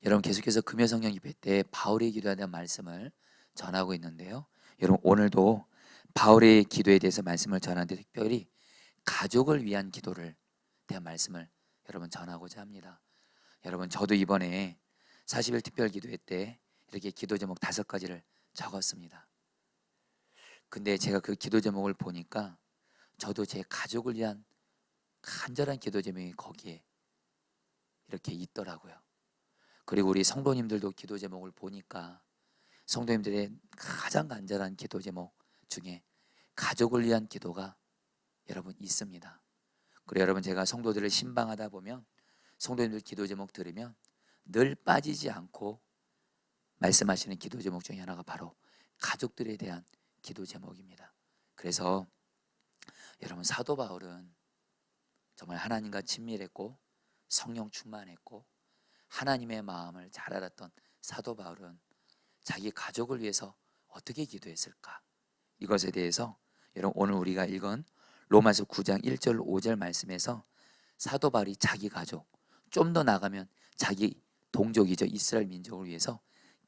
여러분 계속해서 금요 성경 집회 때 바울의 기도에 대한 말씀을 전하고 있는데요. 여러분 오늘도 바울의 기도에 대해서 말씀을 전하는데 특별히 가족을 위한 기도를 대한 말씀을 여러분 전하고자 합니다. 여러분 저도 이번에 40일 특별 기도회 때 이렇게 기도 제목 5가지를 적었습니다. 근데 제가 그 기도 제목을 보니까 저도 제 가족을 위한 간절한 기도 제목이 거기에 이렇게 있더라고요. 그리고 우리 성도님들도 기도 제목을 보니까 성도님들의 가장 간절한 기도 제목 중에 가족을 위한 기도가 여러분 있습니다. 그리고 여러분 제가 성도들을 신방하다 보면 성도님들 기도 제목 들으면 늘 빠지지 않고 말씀하시는 기도 제목 중에 하나가 바로 가족들에 대한 기도 제목입니다. 그래서 여러분 사도 바울은 정말 하나님과 친밀했고 성령 충만했고 하나님의 마음을 잘 알았던 사도 바울은 자기 가족을 위해서 어떻게 기도했을까? 이것에 대해서 여러분 오늘 우리가 읽은 로마서 9장 1절 5절 말씀에서 사도 바울이 자기 가족, 좀 더 나가면 자기 동족이죠, 이스라엘 민족을 위해서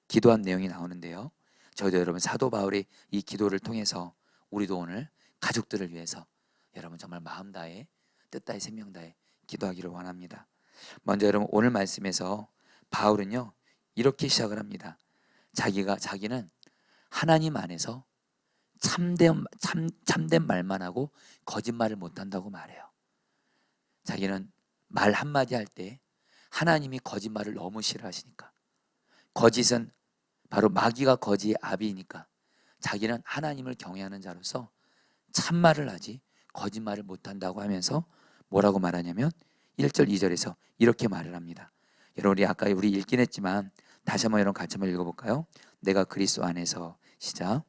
기도한 내용이 나오는데요. 저희도 여러분 사도 바울의 이 기도를 통해서 우리도 오늘 가족들을 위해서 여러분 정말 마음 다해 뜻 다해 생명 다해 기도하기를 원합니다. 먼저 여러분 오늘 말씀에서 바울은요 이렇게 시작을 합니다. 자기는 하나님 안에서 참된 말만 하고 거짓말을 못한다고 말해요. 자기는 말 한마디 할 때 하나님이 거짓말을 너무 싫어하시니까, 거짓은 바로 마귀가 거지의 아비이니까 자기는 하나님을 경외하는 자로서 참말을 하지 거짓말을 못한다고 하면서 뭐라고 말하냐면 1절 2절에서 이렇게 말을 합니다. 여러분 아까 우리 읽긴 했지만 다시 한번 여러분 같이 한번 읽어볼까요? 내가 그리스도 안에서 시작.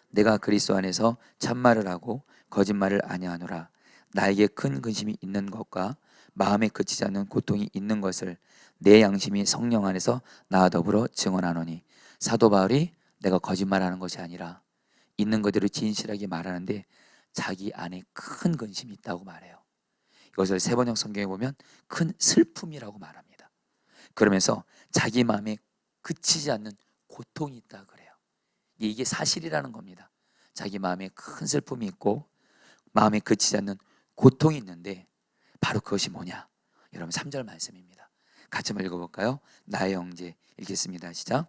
내가 그리스도 안에서 참말을 하고 거짓말을 아니하노라. 나에게 큰 근심이 있는 것과 마음에 그치지 않는 고통이 있는 것을 내 양심이 성령 안에서 나와 더불어 증언하노니. 사도 바울이 내가 거짓말하는 것이 아니라 있는 그대로 진실하게 말하는데 자기 안에 큰 근심이 있다고 말해요. 이것을 세번역 성경에 보면 큰 슬픔이라고 말합니다. 그러면서 자기 마음에 그치지 않는 고통이 있다 그래요. 이게 사실이라는 겁니다. 자기 마음에 큰 슬픔이 있고 마음에 그치지 않는 고통이 있는데 바로 그것이 뭐냐? 여러분 3절 말씀입니다. 같이 한번 읽어볼까요? 나의 형제 읽겠습니다. 시작.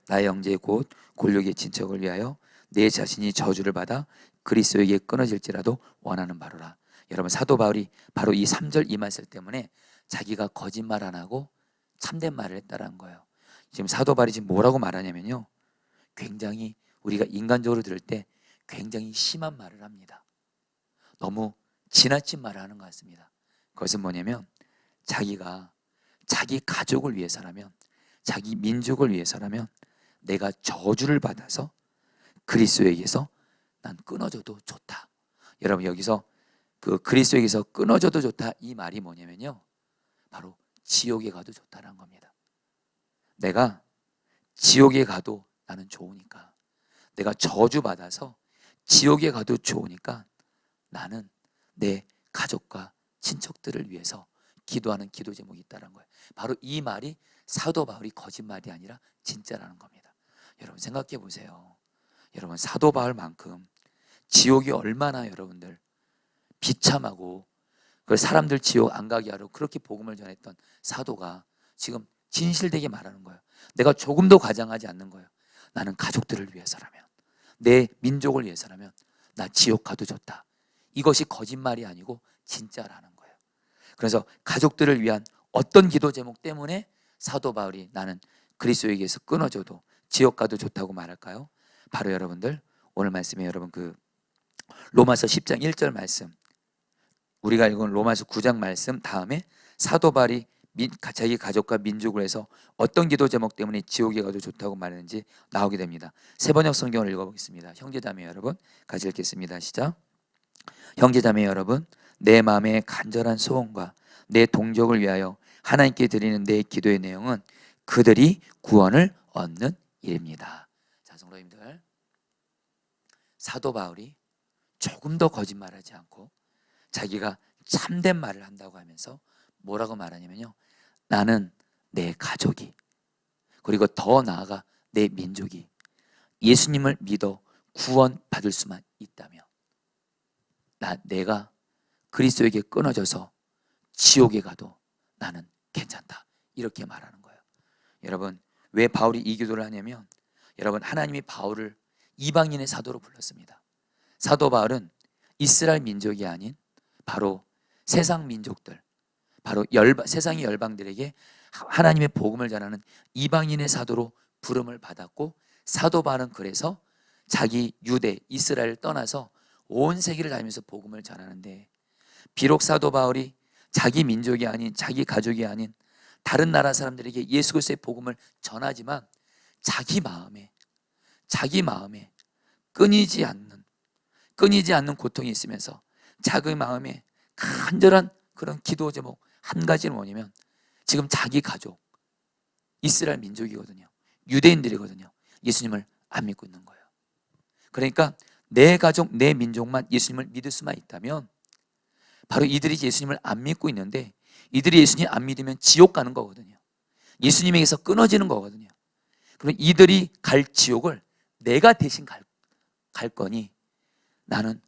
나의 형제 곧 골육의 친척을 위하여 내 자신이 저주를 받아 그리스도에게 끊어질지라도 원하는 바로라. 여러분 사도 바울이 바로 이 3절 이 말씀 때문에 자기가 거짓말 안 하고 참된 말을 했다는 거예요. 지금 사도 바울이 지금 뭐라고 말하냐면요, 굉장히 우리가 인간적으로 들을 때 굉장히 심한 말을 합니다. 너무 지나친 말을 하는 것 같습니다. 그것은 뭐냐면 자기가 자기 가족을 위해서라면, 자기 민족을 위해서라면 내가 저주를 받아서 그리스도에게서 난 끊어져도 좋다. 여러분 여기서 그 그리스도에게서 끊어져도 좋다 이 말이 뭐냐면요, 바로 지옥에 가도 좋다는 겁니다. 내가 지옥에 가도 나는 좋으니까, 내가 저주받아서 지옥에 가도 좋으니까 나는 내 가족과 친척들을 위해서 기도하는 기도 제목이 있다는 거예요. 바로 이 말이 사도 바울이 거짓말이 아니라 진짜라는 겁니다. 여러분 생각해 보세요. 여러분 사도 바울만큼 지옥이 얼마나 여러분들 비참하고 그 사람들 지옥 안 가게 하려고 그렇게 복음을 전했던 사도가 지금 진실되게 말하는 거예요. 내가 조금도 과장하지 않는 거예요. 나는 가족들을 위해서라면, 내 민족을 위해서라면 나 지옥 가도 좋다. 이것이 거짓말이 아니고 진짜라는 거예요. 그래서 가족들을 위한 어떤 기도 제목 때문에 사도 바울이 나는 그리스도에게서 끊어져도 지옥 가도 좋다고 말할까요? 바로 여러분들 오늘 말씀에 여러분 그 로마서 10장 1절 말씀, 우리가 읽은 로마서 9장 말씀 다음에 사도 바울이 자기 가족과 민족을 해서 어떤 기도 제목 때문에 지옥에 가도 좋다고 말했는지 나오게 됩니다. 세번역 성경을 읽어보겠습니다. 형제자매 여러분 같이 읽겠습니다. 시작. 형제자매 여러분, 내 마음의 간절한 소원과 내 동족을 위하여 하나님께 드리는 내 기도의 내용은 그들이 구원을 얻는 일입니다. 자, 성도님들, 사도 바울이 조금 더 거짓말하지 않고 자기가 참된 말을 한다고 하면서 뭐라고 말하냐면요, 나는 내 가족이, 그리고 더 나아가 내 민족이 예수님을 믿어 구원받을 수만 있다면 내가 그리스도에게 끊어져서 지옥에 가도 나는 괜찮다, 이렇게 말하는 거예요. 여러분, 왜 바울이 이 기도를 하냐면, 여러분, 하나님이 바울을 이방인의 사도로 불렀습니다. 사도 바울은 이스라엘 민족이 아닌 바로 세상 민족들, 바로 세상의 열방들에게 하나님의 복음을 전하는 이방인의 사도로 부름을 받았고, 사도 바울은 그래서 자기 유대 이스라엘을 떠나서 온 세계를 다니면서 복음을 전하는데, 비록 사도 바울이 자기 민족이 아닌, 자기 가족이 아닌 다른 나라 사람들에게 예수 그리스도의 복음을 전하지만 자기 마음에 끊이지 않는 고통이 있으면서 자기 마음에 간절한 그런 기도 제목 한 가지는 뭐냐면, 지금 자기 가족 이스라엘 민족이거든요. 유대인들이거든요. 예수님을 안 믿고 있는 거예요. 그러니까 내 가족, 내 민족만 예수님을 믿을 수만 있다면, 바로 이들이 예수님을 안 믿고 있는데, 이들이 예수님 안 믿으면 지옥 가는 거거든요. 예수님에게서 끊어지는 거거든요. 그럼 이들이 갈 지옥을 내가 대신 갈 거니, 나는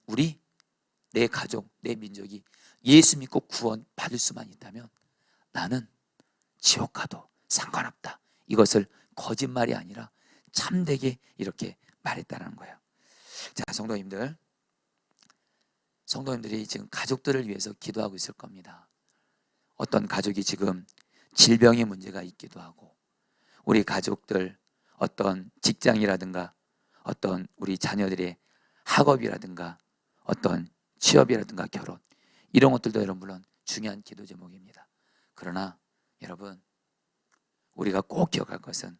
내 가족, 내 민족이 예수 믿고 구원 받을 수만 있다면 나는 지옥 가도 상관없다. 이것을 거짓말이 아니라 참되게 이렇게 말했다는 거예요. 자, 성도님들이 지금 가족들을 위해서 기도하고 있을 겁니다. 어떤 가족이 지금 질병의 문제가 있기도 하고, 우리 가족들 어떤 직장이라든가 어떤 우리 자녀들의 학업이라든가 어떤 취업이라든가 결혼, 이런 것들도 여러분 물론 중요한 기도 제목입니다. 그러나 여러분, 우리가 꼭 기억할 것은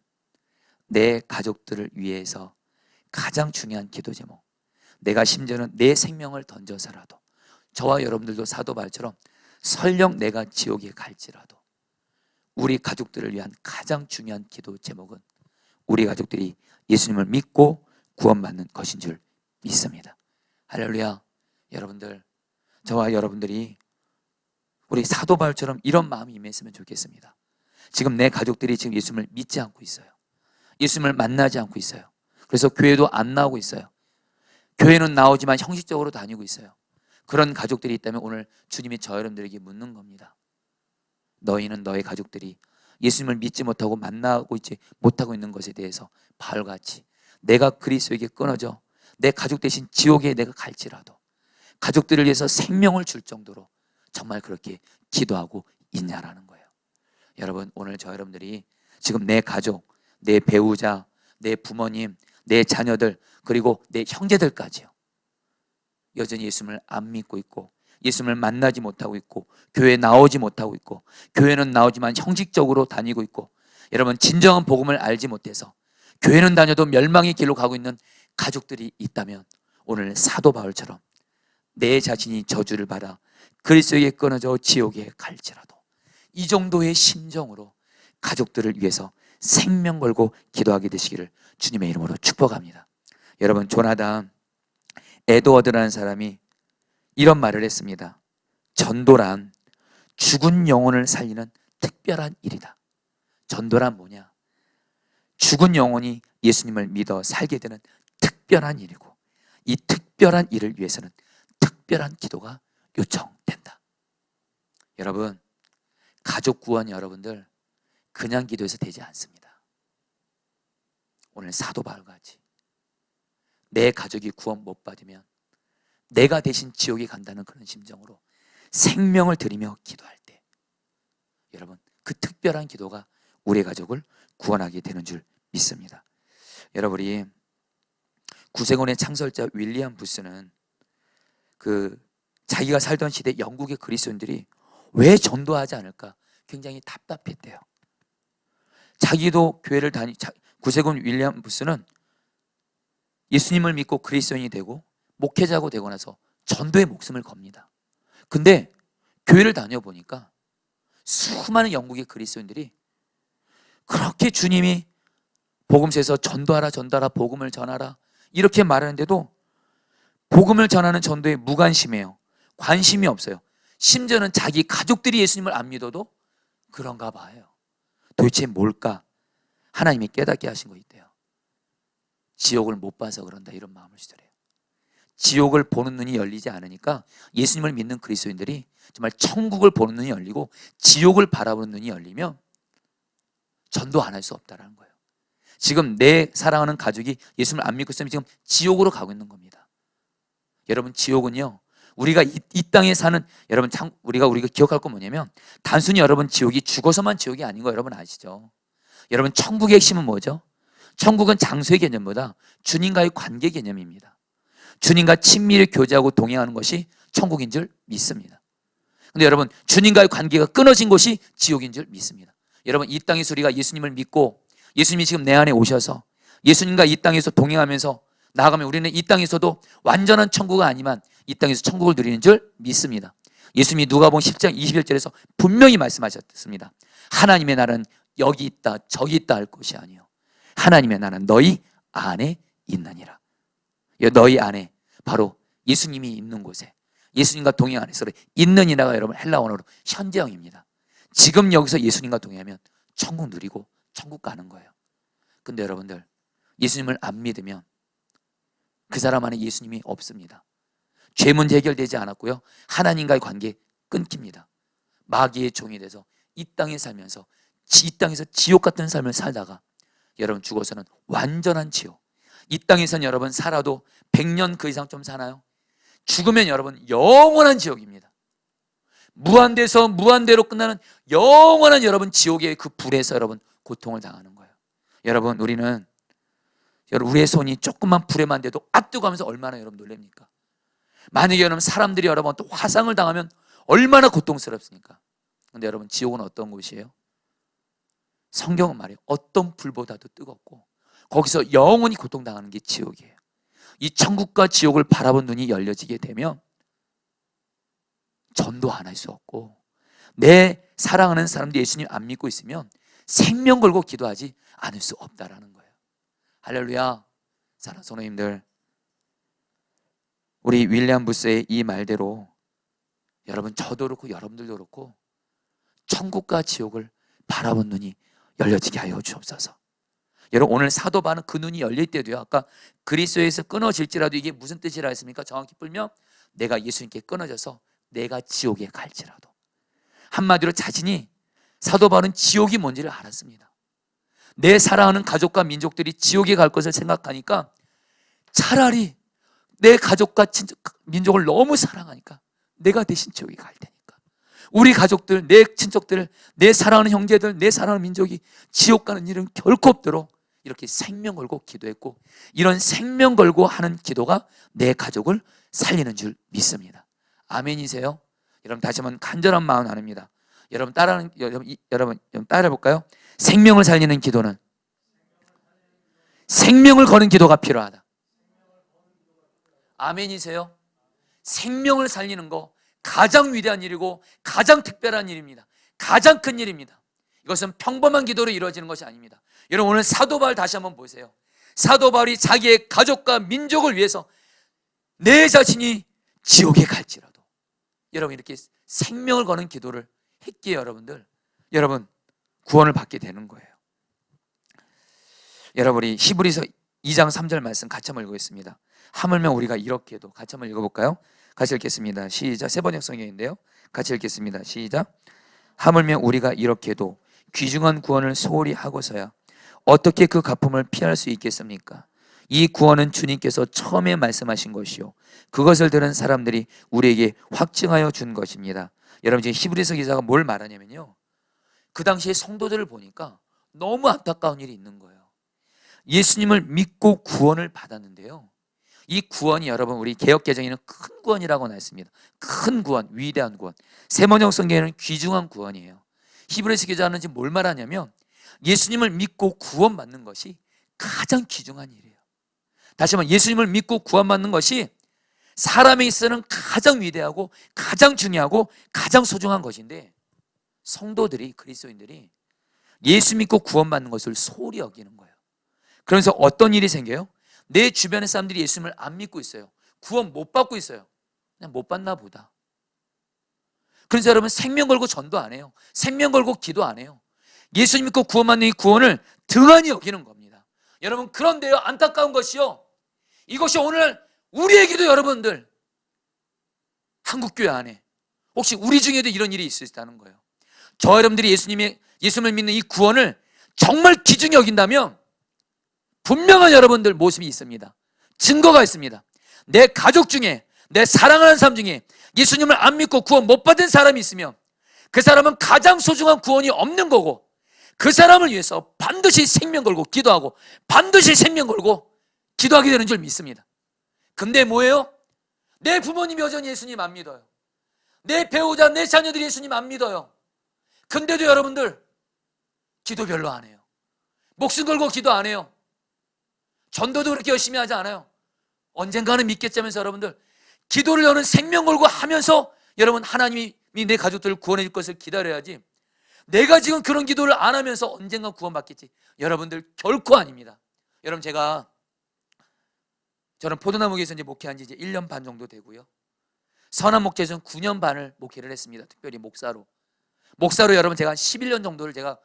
내 가족들을 위해서 가장 중요한 기도 제목, 내가 심지어는 내 생명을 던져서라도, 저와 여러분들도 사도 바울처럼 설령 내가 지옥에 갈지라도 우리 가족들을 위한 가장 중요한 기도 제목은 우리 가족들이 예수님을 믿고 구원받는 것인 줄 믿습니다. 할렐루야. 여러분들, 저와 여러분들이 우리 사도 바울처럼 이런 마음이 임했으면 좋겠습니다. 지금 내 가족들이 지금 예수님을 믿지 않고 있어요. 예수님을 만나지 않고 있어요. 그래서 교회도 안 나오고 있어요. 교회는 나오지만 형식적으로 다니고 있어요. 그런 가족들이 있다면 오늘 주님이 저 여러분들에게 묻는 겁니다. 너희는 너의 가족들이 예수님을 믿지 못하고 만나고 있지 못하고 있는 것에 대해서 바울같이 내가 그리스도에게 끊어져 내 가족 대신 지옥에 내가 갈지라도 가족들을 위해서 생명을 줄 정도로 정말 그렇게 기도하고 있냐라는 거예요. 여러분, 오늘 저 여러분들이 지금 내 가족, 내 배우자, 내 부모님, 내 자녀들, 그리고 내 형제들까지요, 여전히 예수님을 안 믿고 있고 예수님을 만나지 못하고 있고 교회에 나오지 못하고 있고 교회는 나오지만 형식적으로 다니고 있고, 여러분, 진정한 복음을 알지 못해서 교회는 다녀도 멸망의 길로 가고 있는 가족들이 있다면 오늘 사도 바울처럼 내 자신이 저주를 받아 그리스도에게 끊어져 지옥에 갈지라도 이 정도의 심정으로 가족들을 위해서 생명 걸고 기도하게 되시기를 주님의 이름으로 축복합니다. 여러분, 조나단 에드워드라는 사람이 이런 말을 했습니다. 전도란 죽은 영혼을 살리는 특별한 일이다. 전도란 뭐냐? 죽은 영혼이 예수님을 믿어 살게 되는 특별한 일이고, 이 특별한 일을 위해서는 특별한 기도가 요청된다. 여러분, 가족 구원 여러분들 그냥 기도해서 되지 않습니다. 오늘 사도 바울같이 내 가족이 구원 못 받으면 내가 대신 지옥에 간다는 그런 심정으로 생명을 들이며 기도할 때, 여러분, 그 특별한 기도가 우리 가족을 구원하게 되는 줄 믿습니다. 여러분이 구세군의 창설자 윌리엄 부스는 자기가 살던 시대 영국의 그리스도인들이 왜 전도하지 않을까 굉장히 답답했대요. 자기도 교회를 구세군 윌리엄 부스는 예수님을 믿고 그리스도인이 되고 목회자고 되고 나서 전도에 목숨을 겁니다. 근데 교회를 다녀보니까 수많은 영국의 그리스도인들이 그렇게 주님이 복음서에서 전도하라 복음을 전하라 이렇게 말하는데도 복음을 전하는 전도에 무관심해요. 관심이 없어요. 심지어는 자기 가족들이 예수님을 안 믿어도 그런가 봐요. 도대체 뭘까? 하나님이 깨닫게 하신 거 있대요. 지옥을 못 봐서 그런다, 이런 마음을 주더래요. 지옥을 보는 눈이 열리지 않으니까 예수님을 믿는 그리스도인들이 정말 천국을 보는 눈이 열리고 지옥을 바라보는 눈이 열리면 전도 안 할 수 없다는 거예요. 지금 내 사랑하는 가족이 예수님을 안 믿고 있으면 지금 지옥으로 가고 있는 겁니다. 여러분, 지옥은요, 우리가 이 땅에 사는, 여러분, 우리가 기억할 건 뭐냐면, 단순히 여러분 지옥이 죽어서만 지옥이 아닌 거 여러분 아시죠? 여러분, 천국의 핵심은 뭐죠? 천국은 장소의 개념보다 주님과의 관계 개념입니다. 주님과 친밀히 교제하고 동행하는 것이 천국인 줄 믿습니다. 근데 여러분, 주님과의 관계가 끊어진 곳이 지옥인 줄 믿습니다. 여러분, 이 땅에서 우리가 예수님을 믿고 예수님이 지금 내 안에 오셔서 예수님과 이 땅에서 동행하면서 나아가면 우리는 이 땅에서도 완전한 천국은 아니지만 이 땅에서 천국을 누리는 줄 믿습니다. 예수님이 누가복음 10장 21절에서 분명히 말씀하셨습니다. 하나님의 나라는 여기 있다 저기 있다 할 것이 아니요, 하나님의 나라는 너희 안에 있느니라. 너희 안에, 바로 예수님이 있는 곳에, 예수님과 동행 안에서 있느니라가 여러분 헬라어로 현재형입니다. 지금 여기서 예수님과 동행하면 천국 누리고 천국 가는 거예요. 근데 여러분들, 예수님을 안 믿으면 그 사람 안에 예수님이 없습니다. 죄 문제 해결되지 않았고요, 하나님과의 관계 끊깁니다. 마귀의 종이 돼서 이 땅에 살면서 이 땅에서 지옥 같은 삶을 살다가 여러분 죽어서는 완전한 지옥. 이 땅에서는 여러분 살아도 100년 그 이상 좀 사나요? 죽으면 여러분 영원한 지옥입니다. 무한대에서 무한대로 끝나는 영원한 여러분 지옥의 그 불에서 여러분 고통을 당하는 거예요. 여러분, 우리의 손이 조금만 불에만 대도 뜨거워하면서 얼마나 여러분 놀랍니까? 만약에 여러분 사람들이 여러분 또 화상을 당하면 얼마나 고통스럽습니까? 근데 여러분, 지옥은 어떤 곳이에요? 성경은 말이에요, 어떤 불보다도 뜨겁고 거기서 영원히 고통당하는 게 지옥이에요. 이 천국과 지옥을 바라본 눈이 열려지게 되면 전도 안 할 수 없고, 내 사랑하는 사람들이 예수님 안 믿고 있으면 생명 걸고 기도하지 않을 수 없다라는 거예요. 할렐루야. 사랑하는 성도님들, 우리 윌리엄 부스의 이 말대로 여러분, 저도 그렇고 여러분들도 그렇고 천국과 지옥을 바라본 눈이 열려지게 하여 주옵소서. 여러분, 오늘 사도 바울은 그 눈이 열릴 때도요, 아까 그리스도에서 끊어질지라도 이게 무슨 뜻이라 했습니까? 정확히 풀면 내가 예수님께 끊어져서 내가 지옥에 갈지라도. 한마디로 자신이, 사도 바울은 지옥이 뭔지를 알았습니다. 내 사랑하는 가족과 민족들이 지옥에 갈 것을 생각하니까 차라리 내 가족과 민족을 너무 사랑하니까 내가 대신 지옥에 갈 테니까, 우리 가족들, 내 친척들, 내 사랑하는 형제들, 내 사랑하는 민족이 지옥 가는 일은 결코 없도록 이렇게 생명 걸고 기도했고, 이런 생명 걸고 하는 기도가 내 가족을 살리는 줄 믿습니다. 아멘이세요? 여러분, 다시 한번 간절한 마음 나눕니다. 여러분 따라해 볼까요? 생명을 살리는 기도는 생명을 거는 기도가 필요하다. 아멘이세요? 생명을 살리는 거 가장 위대한 일이고 가장 특별한 일입니다. 가장 큰 일입니다. 이것은 평범한 기도로 이루어지는 것이 아닙니다. 여러분, 오늘 사도 바울 다시 한번 보세요. 사도 바울이 자기의 가족과 민족을 위해서 내 자신이 지옥에 갈지라도, 여러분 이렇게 생명을 거는 기도를 했기에 여러분 구원을 받게 되는 거예요. 여러분이 히브리서 2장 3절 말씀 같이 한번 읽어보겠습니다. 하물며 우리가 이렇게도, 같이 한번 읽어볼까요? 같이 읽겠습니다. 시작. 세 번역 성경인데요, 같이 읽겠습니다. 시작. 하물며 우리가 이렇게도 귀중한 구원을 소홀히 하고서야 어떻게 그 가품을 피할 수 있겠습니까? 이 구원은 주님께서 처음에 말씀하신 것이요, 그것을 들은 사람들이 우리에게 확증하여 준 것입니다. 여러분, 지금 히브리서 기자가 뭘 말하냐면요, 그 당시에 성도들을 보니까 너무 안타까운 일이 있는 거예요. 예수님을 믿고 구원을 받았는데요, 이 구원이 여러분 우리 개역개정에는 큰 구원이라고 나왔습니다. 큰 구원, 위대한 구원. 세번역 성경에는 귀중한 구원이에요. 히브리서 기자는 지금 뭘 말하냐면 예수님을 믿고 구원받는 것이 가장 귀중한 일이에요. 다시 한번, 예수님을 믿고 구원받는 것이 사람에 있어서는 가장 위대하고 가장 중요하고 가장 소중한 것인데, 성도들이, 그리스도인들이 예수 믿고 구원받는 것을 소홀히 여기는 거예요. 그러면서 어떤 일이 생겨요? 내 주변의 사람들이 예수님을 안 믿고 있어요. 구원 못 받고 있어요. 그냥 못 받나 보다. 그래서 여러분, 생명 걸고 전도 안 해요. 생명 걸고 기도 안 해요. 예수님 믿고 구원받는 이 구원을 등한히 여기는 겁니다. 여러분, 그런데요, 안타까운 것이요, 이것이 오늘 우리에게도, 여러분들 한국교회 안에 혹시 우리 중에도 이런 일이 있을 수 있다는 거예요. 저 여러분들이 예수님을 믿는 이 구원을 정말 귀중히 여긴다면 분명한 여러분들 모습이 있습니다. 증거가 있습니다. 내 가족 중에, 내 사랑하는 사람 중에 예수님을 안 믿고 구원 못 받은 사람이 있으면 그 사람은 가장 소중한 구원이 없는 거고, 그 사람을 위해서 반드시 생명 걸고 기도하고 반드시 생명 걸고 기도하게 되는 줄 믿습니다. 근데 뭐예요? 내 부모님이 여전히 예수님 안 믿어요. 내 배우자, 내 자녀들이 예수님 안 믿어요. 근데도 여러분들 기도 별로 안 해요. 목숨 걸고 기도 안 해요. 전도도 그렇게 열심히 하지 않아요. 언젠가는 믿겠자면서 여러분들 기도를 여는 생명 걸고 하면서 여러분, 하나님이 내 가족들을 구원해 줄 것을 기다려야지, 내가 지금 그런 기도를 안 하면서 언젠가 구원받겠지, 여러분들 결코 아닙니다. 여러분, 저는 포도나무교에서 이제 목회한 지 이제 1년 반 정도 되고요, 선한 목회에서는 9년 반을 목회를 했습니다. 특별히 목사로 여러분, 제가 11년 정도를 제가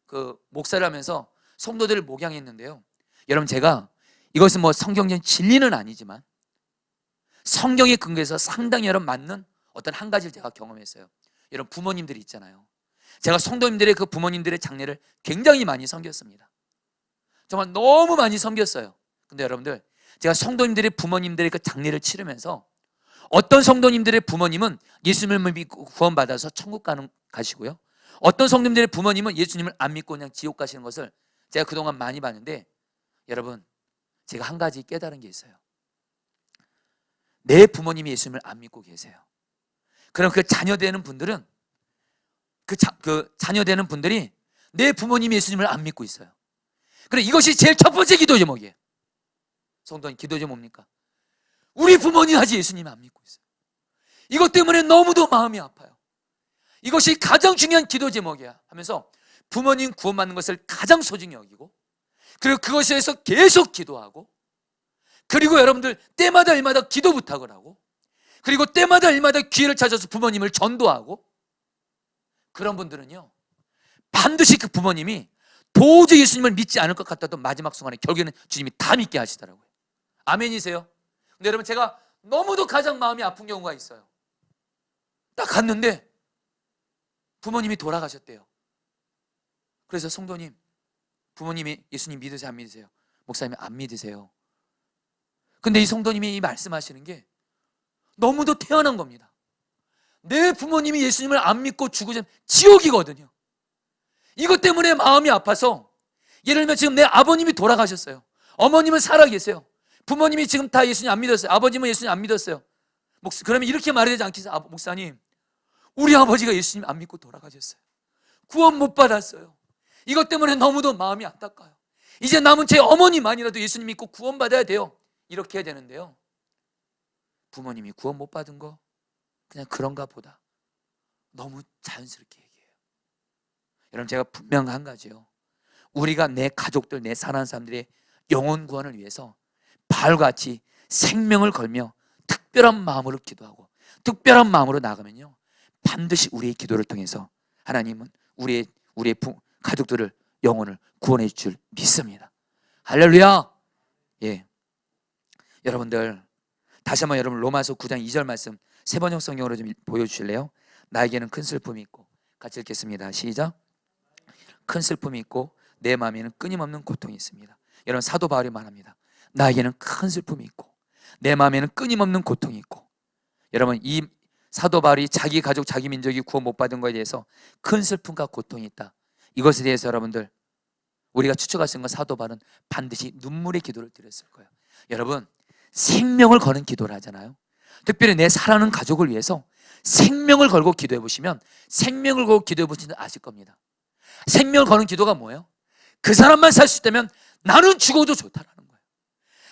그 목사를 하면서 성도들을 목양했는데요, 여러분, 제가 이것은 뭐 성경적인 진리는 아니지만 성경의 근거에서 상당히 여러분 맞는 어떤 한 가지를 제가 경험했어요. 여러분, 부모님들이 있잖아요. 제가 성도님들의 그 부모님들의 장례를 굉장히 많이 섬겼습니다. 정말 너무 많이 섬겼어요. 근데 여러분들, 제가 성도님들의 부모님들의 그 장례를 치르면서 어떤 성도님들의 부모님은 예수님을 믿고 구원받아서 천국 가시고요, 어떤 성도님들의 부모님은 예수님을 안 믿고 그냥 지옥 가시는 것을 제가 그동안 많이 봤는데, 여러분, 제가 한 가지 깨달은 게 있어요. 내 부모님이 예수님을 안 믿고 계세요. 그럼 그 자녀 되는 분들은 자녀 되는 분들이 내 부모님이 예수님을 안 믿고 있어요. 그래, 이것이 제일 첫 번째 기도 제목이에요. 성도님, 기도 제목 뭡니까? 우리 부모님 아직 예수님 안 믿고 있어요. 이것 때문에 너무도 마음이 아파요. 이것이 가장 중요한 기도 제목이야 하면서 부모님 구원받는 것을 가장 소중히 여기고, 그리고 그것에 대해서 계속 기도하고, 그리고 여러분들 때마다 일마다 기도 부탁을 하고, 그리고 때마다 일마다 기회를 찾아서 부모님을 전도하고, 그런 분들은요, 반드시 그 부모님이 도저히 예수님을 믿지 않을 것 같아도 마지막 순간에 결국에는 주님이 다 믿게 하시더라고요. 아멘이세요? 근데 여러분, 제가 너무도 가장 마음이 아픈 경우가 있어요. 딱 갔는데 부모님이 돌아가셨대요. 그래서 성도님, 부모님이 예수님 믿으세요, 안 믿으세요? 목사님이 안 믿으세요. 근데 이 성도님이 이 말씀하시는 게 너무도 태어난 겁니다. 내 부모님이 예수님을 안 믿고 죽으면 지옥이거든요. 이것 때문에 마음이 아파서, 예를 들면 지금 내 아버님이 돌아가셨어요. 어머님은 살아계세요. 부모님이 지금 다 예수님 안 믿었어요. 아버님은 예수님 안 믿었어요. 그러면 이렇게 말해야 되지 않겠어요? 목사님, 우리 아버지가 예수님 안 믿고 돌아가셨어요. 구원 못 받았어요. 이것 때문에 너무도 마음이 안타까워요. 이제 남은 제 어머니만이라도 예수님 믿고 구원 받아야 돼요. 이렇게 해야 되는데요, 부모님이 구원 못 받은 거 그냥 그런가 보다 너무 자연스럽게 얘기해요. 여러분, 제가 분명한 한 가지요, 우리가 내 가족들, 내 사랑하는 사람들의 영혼 구원을 위해서 바울같이 생명을 걸며 특별한 마음으로 기도하고 특별한 마음으로 나가면요, 반드시 우리의 기도를 통해서 하나님은 우리의 가족들을, 영혼을 구원해 줄 믿습니다. 할렐루야. 예, 여러분들 다시 한번 여러분 로마서 9장 2절 말씀 세 번역 성경으로 좀 보여주실래요? 나에게는 큰 슬픔이 있고, 같이 읽겠습니다. 시작. 큰 슬픔이 있고 내 마음에는 끊임없는 고통이 있습니다. 여러분, 사도 바울이 말합니다. 나에게는 큰 슬픔이 있고 내 마음에는 끊임없는 고통이 있고. 여러분, 이 사도 바울이 자기 가족, 자기 민족이 구원 못 받은 것에 대해서 큰 슬픔과 고통이 있다, 이것에 대해서 여러분들 우리가 추측할 수 있는 건 사도 바울은 반드시 눈물의 기도를 드렸을 거예요. 여러분, 생명을 거는 기도를 하잖아요. 특별히 내 사랑하는 가족을 위해서 생명을 걸고 기도해 보시면, 생명을 걸고 기도해 보시면 아실 겁니다. 생명을 거는 기도가 뭐예요? 그 사람만 살 수 있다면 나는 죽어도 좋다라는 거예요.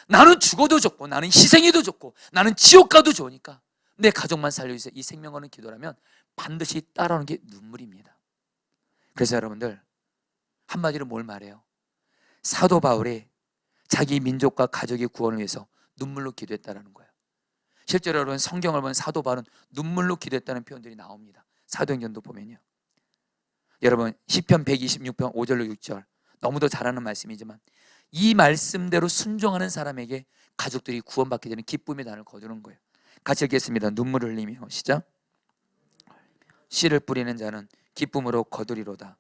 나는 죽어도 좋고, 나는 희생해도 좋고, 나는 지옥 가도 좋으니까 내 가족만 살려주세요. 이 생명 거는 기도라면 반드시 따라오는 게 눈물입니다. 그래서 여러분들, 한마디로 뭘 말해요? 사도 바울이 자기 민족과 가족의 구원을 위해서 눈물로 기도했다는 거예요. 실제로 여러분, 성경을 보면 사도 바울은 눈물로 기도했다는 표현들이 나옵니다. 사도행전도 보면요. 여러분 시편 126편 5절로 6절 너무도 잘 아는 말씀이지만 이 말씀대로 순종하는 사람에게 가족들이 구원받게 되는 기쁨의 단을 거두는 거예요. 같이 읽겠습니다. 눈물을 흘리며 시작. 씨를 뿌리는 자는 기쁨으로 거두리로다.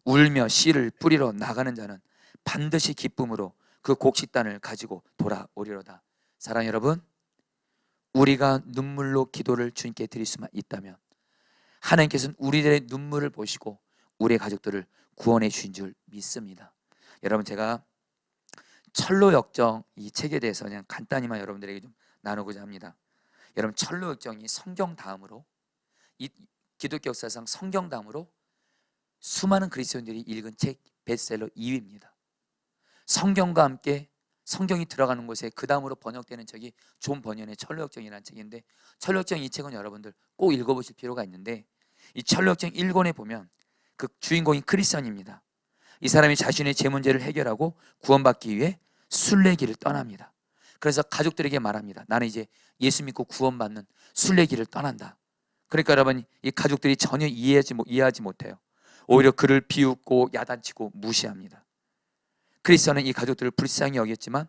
울며 씨를 뿌리러 나가는 자는 반드시 기쁨으로 그 곡식단을 가지고 돌아오리로다. 사랑 여러분, 우리가 눈물로 기도를 주님께 드릴 수만 있다면 하나님께서는 우리들의 눈물을 보시고 우리의 가족들을 구원해 주신 줄 믿습니다. 여러분, 제가 철로역정 이 책에 대해서 그냥 간단히만 여러분들에게 좀 나누고자 합니다. 여러분, 철로역정이 성경 다음으로 이 기독교 역사상 성경 다음으로 수많은 그리스도인들이 읽은 책 베스트셀러 2위입니다. 성경과 함께 성경이 들어가는 곳에 그 다음으로 번역되는 책이 존 버년의 철로역정이라는 책인데, 철로역정 이 책은 여러분들 꼭 읽어보실 필요가 있는데, 이 철로역정 1권에 보면 그 주인공이 크리스천입니다. 이 사람이 자신의 제 문제를 해결하고 구원받기 위해 순례길을 떠납니다. 그래서 가족들에게 말합니다. 나는 이제 예수 믿고 구원받는 순례길을 떠난다. 그러니까 여러분, 이 가족들이 전혀 이해하지 못해요. 오히려 그를 비웃고 야단치고 무시합니다. 크리스천은 이 가족들을 불쌍히 여겼지만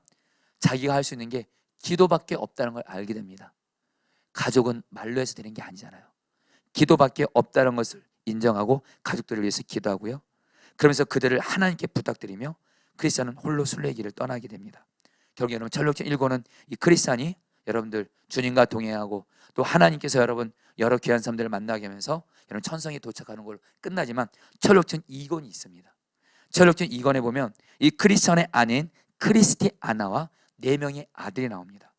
자기가 할 수 있는 게 기도밖에 없다는 걸 알게 됩니다. 가족은 말로 해서 되는 게 아니잖아요. 기도밖에 없다는 것을 인정하고 가족들을 위해서 기도하고요. 그러면서 그들을 하나님께 부탁드리며 크리스천은 홀로 순례길을 떠나게 됩니다. 결국 여러분, 철로역정 1권은 이 크리스천이 여러분들 주님과 동행하고 또 하나님께서 여러분 여러 귀한 사람들을 만나게 하면서 여러분 천성에 도착하는 걸로 끝나지만, 철로역정 2권이 있습니다. 철로역정 2권에 보면 이 크리스천의 아내인 크리스티아나와 4명의 아들이 나옵니다.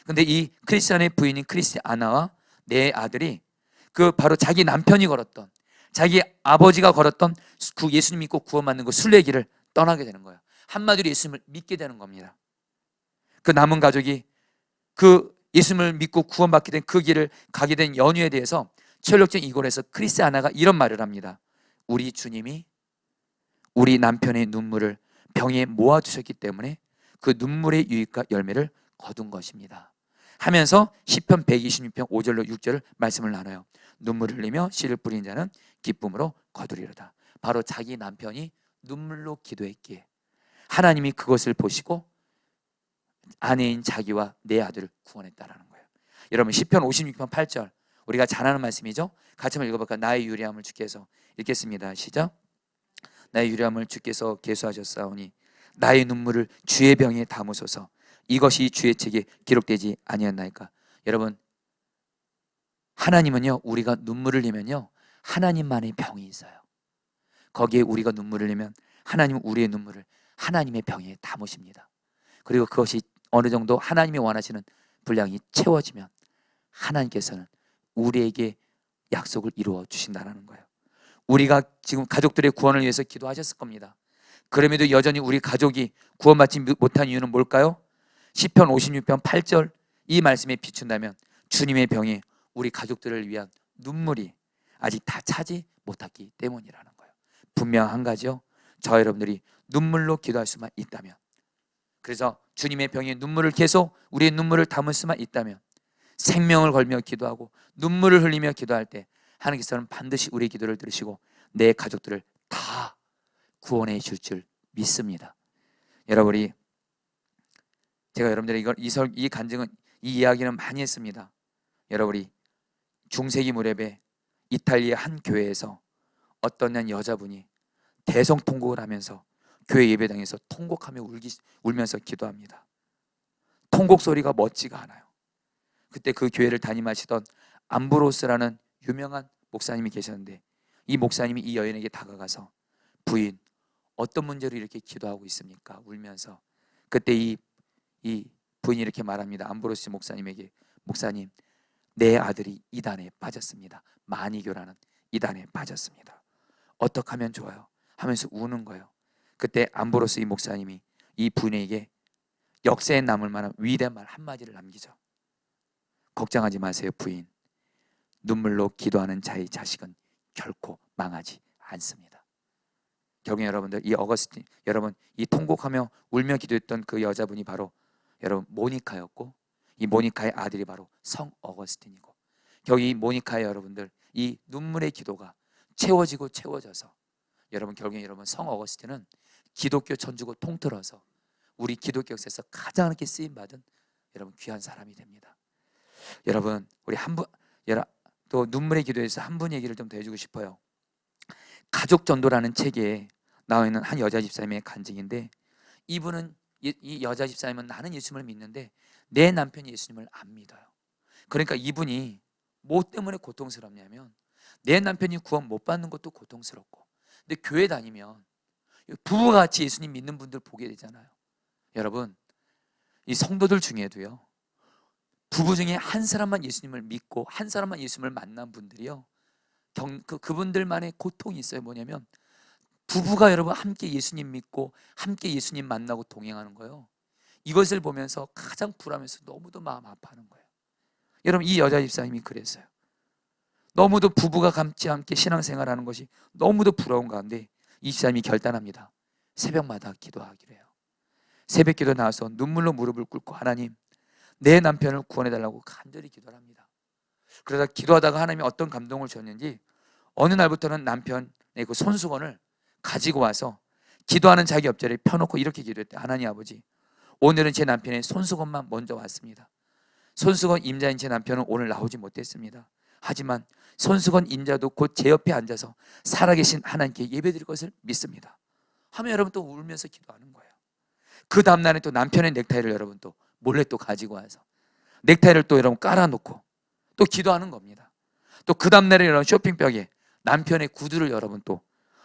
근데 이 크리스천의 부인인 크리스티아나와 4 아들이 그 바로 자기 남편이 걸었던, 자기 아버지가 걸었던 그 예수님 믿고 구원받는 그 순례길을 떠나게 되는 거예요. 한마디로 예수님을 믿게 되는 겁니다. 그 남은 가족이 그 예수님을 믿고 구원받게 된 그 길을 가게 된 연유에 대해서 철로역정 2권에서 크리스티아나가 이런 말을 합니다. 우리 주님이 우리 남편의 눈물을 병에 모아주셨기 때문에 그 눈물의 유익과 열매를 거둔 것입니다 하면서 시편 126편 5절로 6절을 말씀을 나눠요. 눈물을 흘리며 씨를 뿌린 자는 기쁨으로 거두리로다. 바로 자기 남편이 눈물로 기도했기에 하나님이 그것을 보시고 아내인 자기와 4 아들을 구원했다라는 거예요. 여러분, 시편 56편 8절 우리가 잘 아는 말씀이죠. 같이 한번 읽어볼까요? 나의 유리함을 주께서, 읽겠습니다. 시작. 나의 유리함을 주께서 계수하셨사오니 나의 눈물을 주의 병에 담으소서. 이것이 주의 책에 기록되지 아니었나이까. 여러분, 하나님은요, 우리가 눈물을 흘리면요 하나님만의 병이 있어요. 거기에 우리가 눈물을 흘리면 하나님은 우리의 눈물을 하나님의 병에 담으십니다. 그리고 그것이 어느 정도 하나님이 원하시는 분량이 채워지면 하나님께서는 우리에게 약속을 이루어 주신다는 거예요. 우리가 지금 가족들의 구원을 위해서 기도하셨을 겁니다. 그럼에도 여전히 우리 가족이 구원받지 못한 이유는 뭘까요? 시편 56편 8절 이 말씀에 비춘다면 주님의 병에 우리 가족들을 위한 눈물이 아직 다 차지 못했기 때문이라는 거예요. 분명 한 가지요, 저 여러분들이 눈물로 기도할 수만 있다면, 그래서 주님의 병에 눈물을 계속 우리의 눈물을 담을 수만 있다면, 생명을 걸며 기도하고 눈물을 흘리며 기도할 때 하나님께서는 반드시 우리의 기도를 들으시고 내 가족들을 다 구원해 줄 줄 믿습니다. 여러분이, 제가 여러분들에게 이 간증은, 이 이야기는 많이 했습니다. 여러분이 중세기 무렵에 이탈리아 한 교회에서 어떤 여자분이 대성통곡을 하면서 교회 예배당에서 통곡하며 울면서 기도합니다. 통곡 소리가 멋지가 않아요. 그때 그 교회를 담임하시던 암브로스라는 유명한 목사님이 계셨는데, 이 목사님이 이 여인에게 다가가서 부인, 어떤 문제로 이렇게 기도하고 있습니까? 울면서. 그때 이 부인이 이렇게 말합니다. 암브로스 목사님에게, 목사님, 내 아들이 이단에 빠졌습니다. 마니교라는 이단에 빠졌습니다. 어떻게 하면 좋아요? 하면서 우는 거예요. 그때 암브로스 이 목사님이 이 부인에게 역사에 남을 만한 위대한 말 한마디를 남기죠. 걱정하지 마세요, 부인. 눈물로 기도하는 자의 자식은 결코 망하지 않습니다. 결국 여러분들, 이 어거스틴, 여러분 이 통곡하며 울며 기도했던 그 여자분이 바로 여러분 모니카였고, 이 모니카의 아들이 바로 성 어거스틴이고, 결국 이 모니카의 여러분들 이 눈물의 기도가 채워지고 채워져서 여러분 결국에 여러분 성 어거스틴은 기독교 천주교 통틀어서 우리 기독교 역사에서 가장 이렇게 쓰임 받은 여러분 귀한 사람이 됩니다. 여러분 우리 한 분 또 눈물의 기도에서 한 분 얘기를 좀 더 해주고 싶어요. 가족 전도라는 책에 나와 있는 한 여자 집사님의 간증인데, 이분은 이 여자 집사님은 나는 예수님을 믿는데 내 남편이 예수님을 안 믿어요. 그러니까 이분이 뭐 때문에 고통스럽냐면 내 남편이 구원 못 받는 것도 고통스럽고, 근데 교회 다니면 부부같이 예수님 믿는 분들 보게 되잖아요. 여러분 이 성도들 중에도요, 부부 중에 한 사람만 예수님을 믿고 한 사람만 예수님을 만난 분들이요, 그분들만의 고통이 있어요. 뭐냐면 부부가 여러분 함께 예수님 믿고 함께 예수님 만나고 동행하는 거예요. 이것을 보면서 가장 불안해서 너무도 마음 아파하는 거예요. 여러분 이 여자 집사님이 그랬어요. 너무도 부부가 같이 함께 신앙생활하는 것이 너무도 부러운 가운데 이 집사님이 결단합니다. 새벽마다 기도하기로 해요. 새벽 기도 나와서 눈물로 무릎을 꿇고 하나님 내 남편을 구원해달라고 간절히 기도를 합니다. 그러다 기도하다가 하나님이 어떤 감동을 줬는지 어느 날부터는 남편의 그 손수건을 가지고 와서 기도하는 자기 옆자리에 펴놓고 이렇게 기도했대. 하나님 아버지, 오늘은 제 남편의 손수건만 먼저 왔습니다. 손수건 임자인 제 남편은 오늘 나오지 못했습니다. 하지만 손수건 임자도 곧 제 옆에 앉아서 살아계신 하나님께 예배드릴 것을 믿습니다 하면 여러분 또 울면서 기도하는 거예요. 그 다음날에 또 남편의 넥타이를 여러분 또 몰래 또 가지고 와서 넥타이를 또 여러분 깔아놓고 또 기도하는 겁니다. 또 그 다음날에 여러분 쇼핑백에 남편의 구두를 여러분 또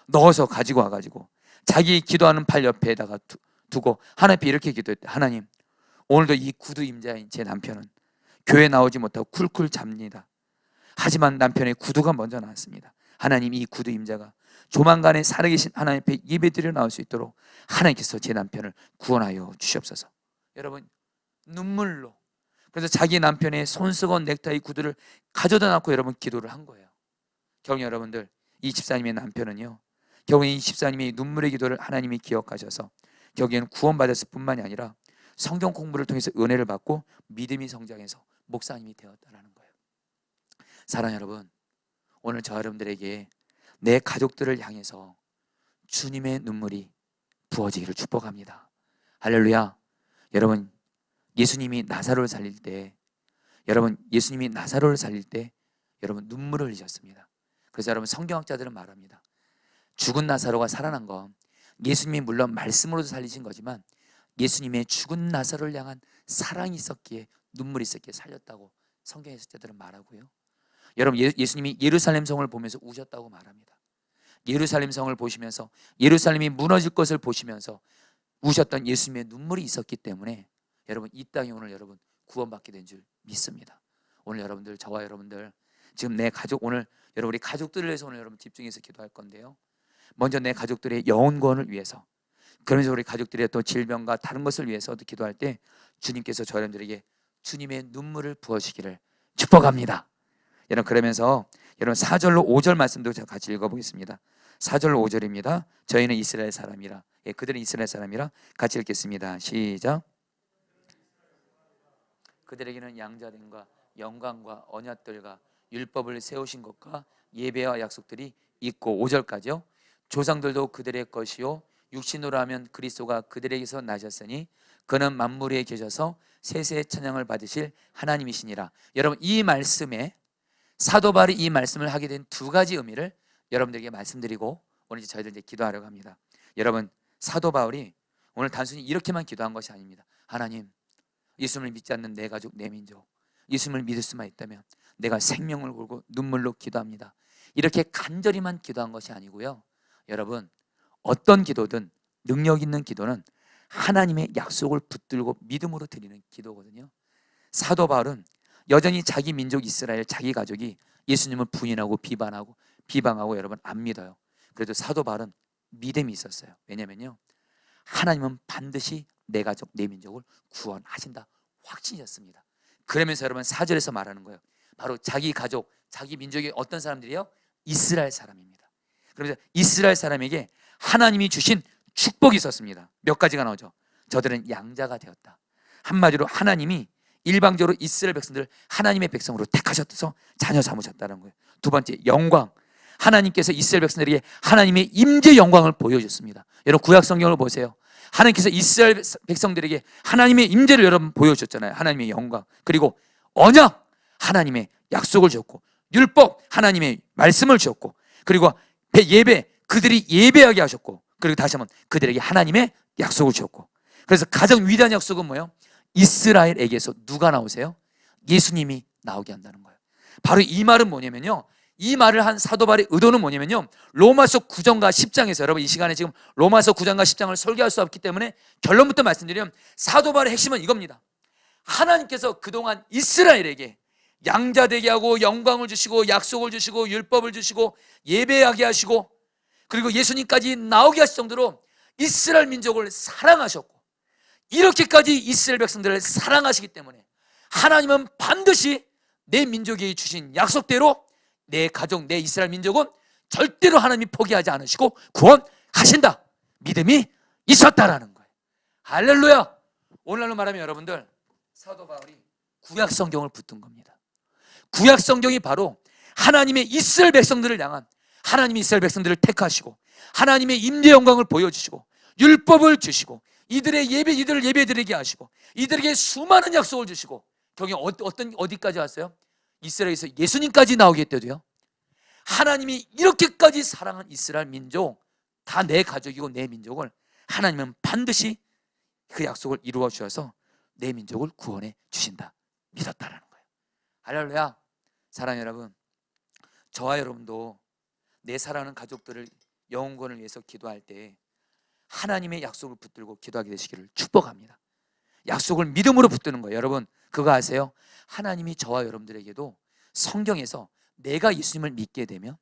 넣어서 가지고 와가지고 자기 기도하는 팔 옆에다가 두고 하나님 앞에 이렇게 기도했대. 하나님 오늘도 이 구두 임자인 제 남편은 교회 나오지 못하고 쿨쿨 잡니다. 하지만 남편의 구두가 먼저 나왔습니다. 하나님 이 구두 임자가 조만간에 살아계신 하나님 앞에 예배드려 나올 수 있도록 하나님께서 제 남편을 구원하여 주시옵소서. 여러분 눈물로, 그래서 자기 남편의 손수건 넥타이 구두를 가져다 놓고 여러분 기도를 한 거예요. 결국 여러분들 이 집사님의 남편은요, 결국 이 집사님의 눈물의 기도를 하나님이 기억하셔서 결국에는 구원받았을 뿐만이 아니라 성경 공부를 통해서 은혜를 받고 믿음이 성장해서 목사님이 되었다는 거예요. 사랑하는 여러분, 오늘 저 여러분들에게 내 가족들을 향해서 주님의 눈물이 부어지기를 축복합니다. 할렐루야. 여러분 예수님이 나사로를 살릴 때, 여러분 눈물을 흘리셨습니다. 그래서 여러분 성경학자들은 말합니다. 죽은 나사로가 살아난 건 예수님이 물론 말씀으로도 살리신 거지만 예수님의 죽은 나사로를 향한 사랑이 있었기에, 눈물이 있었기에 살렸다고 성경 해석자들은 말하고요. 여러분 예수님이 예루살렘 성을 보면서 우셨다고 말합니다. 예루살렘 성을 보시면서 예루살렘이 무너질 것을 보시면서 우셨던 예수님의 눈물이 있었기 때문에 여러분 이 땅에 오늘 여러분 구원받게 된 줄 믿습니다. 오늘 여러분들, 저와 여러분들 지금 내 가족, 오늘 여러분 우리 가족들을 위해서 오늘 여러분 집중해서 기도할 건데요, 먼저 내 가족들의 영혼 구원을 위해서, 그러면서 우리 가족들의 또 질병과 다른 것을 위해서도 기도할 때 주님께서 저 여러분들에게 주님의 눈물을 부어주시기를 축복합니다. 여러분 그러면서 여러분 4절로 5절 말씀도 제가 같이 읽어보겠습니다. 4절로 5절입니다. 저희는 이스라엘 사람이라, 그들은 이스라엘 사람이라. 같이 읽겠습니다. 시작. 그들에게는 양자됨과 영광과 언약들과 율법을 세우신 것과 예배와 약속들이 있고, 5절까지요. 조상들도 그들의 것이요 육신으로 하면 그리스도가 그들에게서 나셨으니 그는 만물 위에 계셔서 세세의 찬양을 받으실 하나님이시니라. 여러분 이 말씀에 사도 바울이 이 말씀을 하게 된 두 가지 의미를 여러분들에게 말씀드리고 오늘 이제 저희들 이제 기도하려고 합니다. 여러분 사도 바울이 오늘 단순히 이렇게만 기도한 것이 아닙니다. 하나님, 예수님을 믿지 않는 내 가족, 내 민족, 예수님을 믿을 수만 있다면 내가 생명을 걸고 눈물로 기도합니다. 이렇게 간절히만 기도한 것이 아니고요, 여러분 어떤 기도든 능력 있는 기도는 하나님의 약속을 붙들고 믿음으로 드리는 기도거든요. 사도 바울은 여전히 자기 민족 이스라엘, 자기 가족이 예수님을 부인하고 비방하고 여러분 안 믿어요. 그래도 사도 바울은 믿음이 있었어요. 왜냐면요, 하나님은 반드시 내 가족, 내 민족을 구원하신다 확신이었습니다. 그러면서 여러분 4절에서 말하는 거예요. 바로 자기 가족, 자기 민족이 어떤 사람들이요? 이스라엘 사람입니다. 그러면서 이스라엘 사람에게 하나님이 주신 축복이 있었습니다. 몇 가지가 나오죠. 저들은 양자가 되었다. 한마디로 하나님이 일방적으로 이스라엘 백성들을 하나님의 백성으로 택하셔서 자녀 삼으셨다는 거예요. 두 번째, 영광. 하나님께서 이스라엘 백성들에게 하나님의 임재 영광을 보여줬습니다. 여러분 구약 성경을 보세요. 하나님께서 이스라엘 백성들에게 하나님의 임재를 여러분 보여줬잖아요. 하나님의 영광, 그리고 언약, 하나님의 약속을 줬고, 율법, 하나님의 말씀을 주었고, 그리고 예배, 그들이 예배하게 하셨고, 그리고 다시 한번 그들에게 하나님의 약속을 주었고. 그래서 가장 위대한 약속은 뭐예요? 이스라엘에게서 누가 나오세요? 예수님이 나오게 한다는 거예요. 바로 이 말은 뭐냐면요, 이 말을 한 사도 바울의 의도는 뭐냐면요, 로마서 9장과 10장에서, 여러분 이 시간에 지금 로마서 9장과 10장을 설교할 수 없기 때문에 결론부터 말씀드리면 사도 바울의 핵심은 이겁니다. 하나님께서 그동안 이스라엘에게 양자되게 하고 영광을 주시고 약속을 주시고 율법을 주시고 예배하게 하시고, 그리고 예수님까지 나오게 하실 정도로 이스라엘 민족을 사랑하셨고, 이렇게까지 이스라엘 백성들을 사랑하시기 때문에 하나님은 반드시 내 민족에게 주신 약속대로 내 가족, 내 이스라엘 민족은 절대로 하나님이 포기하지 않으시고 구원하신다, 믿음이 있었다라는 거예요. 할렐루야. 오늘날로 말하면 여러분들, 사도 바울이 구약 성경을 붙든 겁니다. 구약 성경이 바로 하나님의 이스라엘 백성들을 향한, 하나님이 이스라엘 백성들을 택하시고 하나님의 임재 영광을 보여주시고 율법을 주시고 이들을 예배드리게 하시고 이들에게 수많은 약속을 주시고, 경영 어디까지 왔어요? 이스라엘에서 예수님까지 나오게 했대도요. 하나님이 이렇게까지 사랑한 이스라엘 민족, 다 내 가족이고 내 민족을 하나님은 반드시 그 약속을 이루어 주셔서 내 민족을 구원해 주신다, 믿었다라는 거예요. 할렐루야. 사랑하는 여러분, 저와 여러분도 내 사랑하는 가족들을 영혼권을 위해서 기도할 때 하나님의 약속을 붙들고 기도하게 되시기를 축복합니다. 약속을 믿음으로 붙드는 거예요. 여러분 그거 아세요? 하나님이 저와 여러분들에게도 성경에서 내가 예수님을 믿게 되면,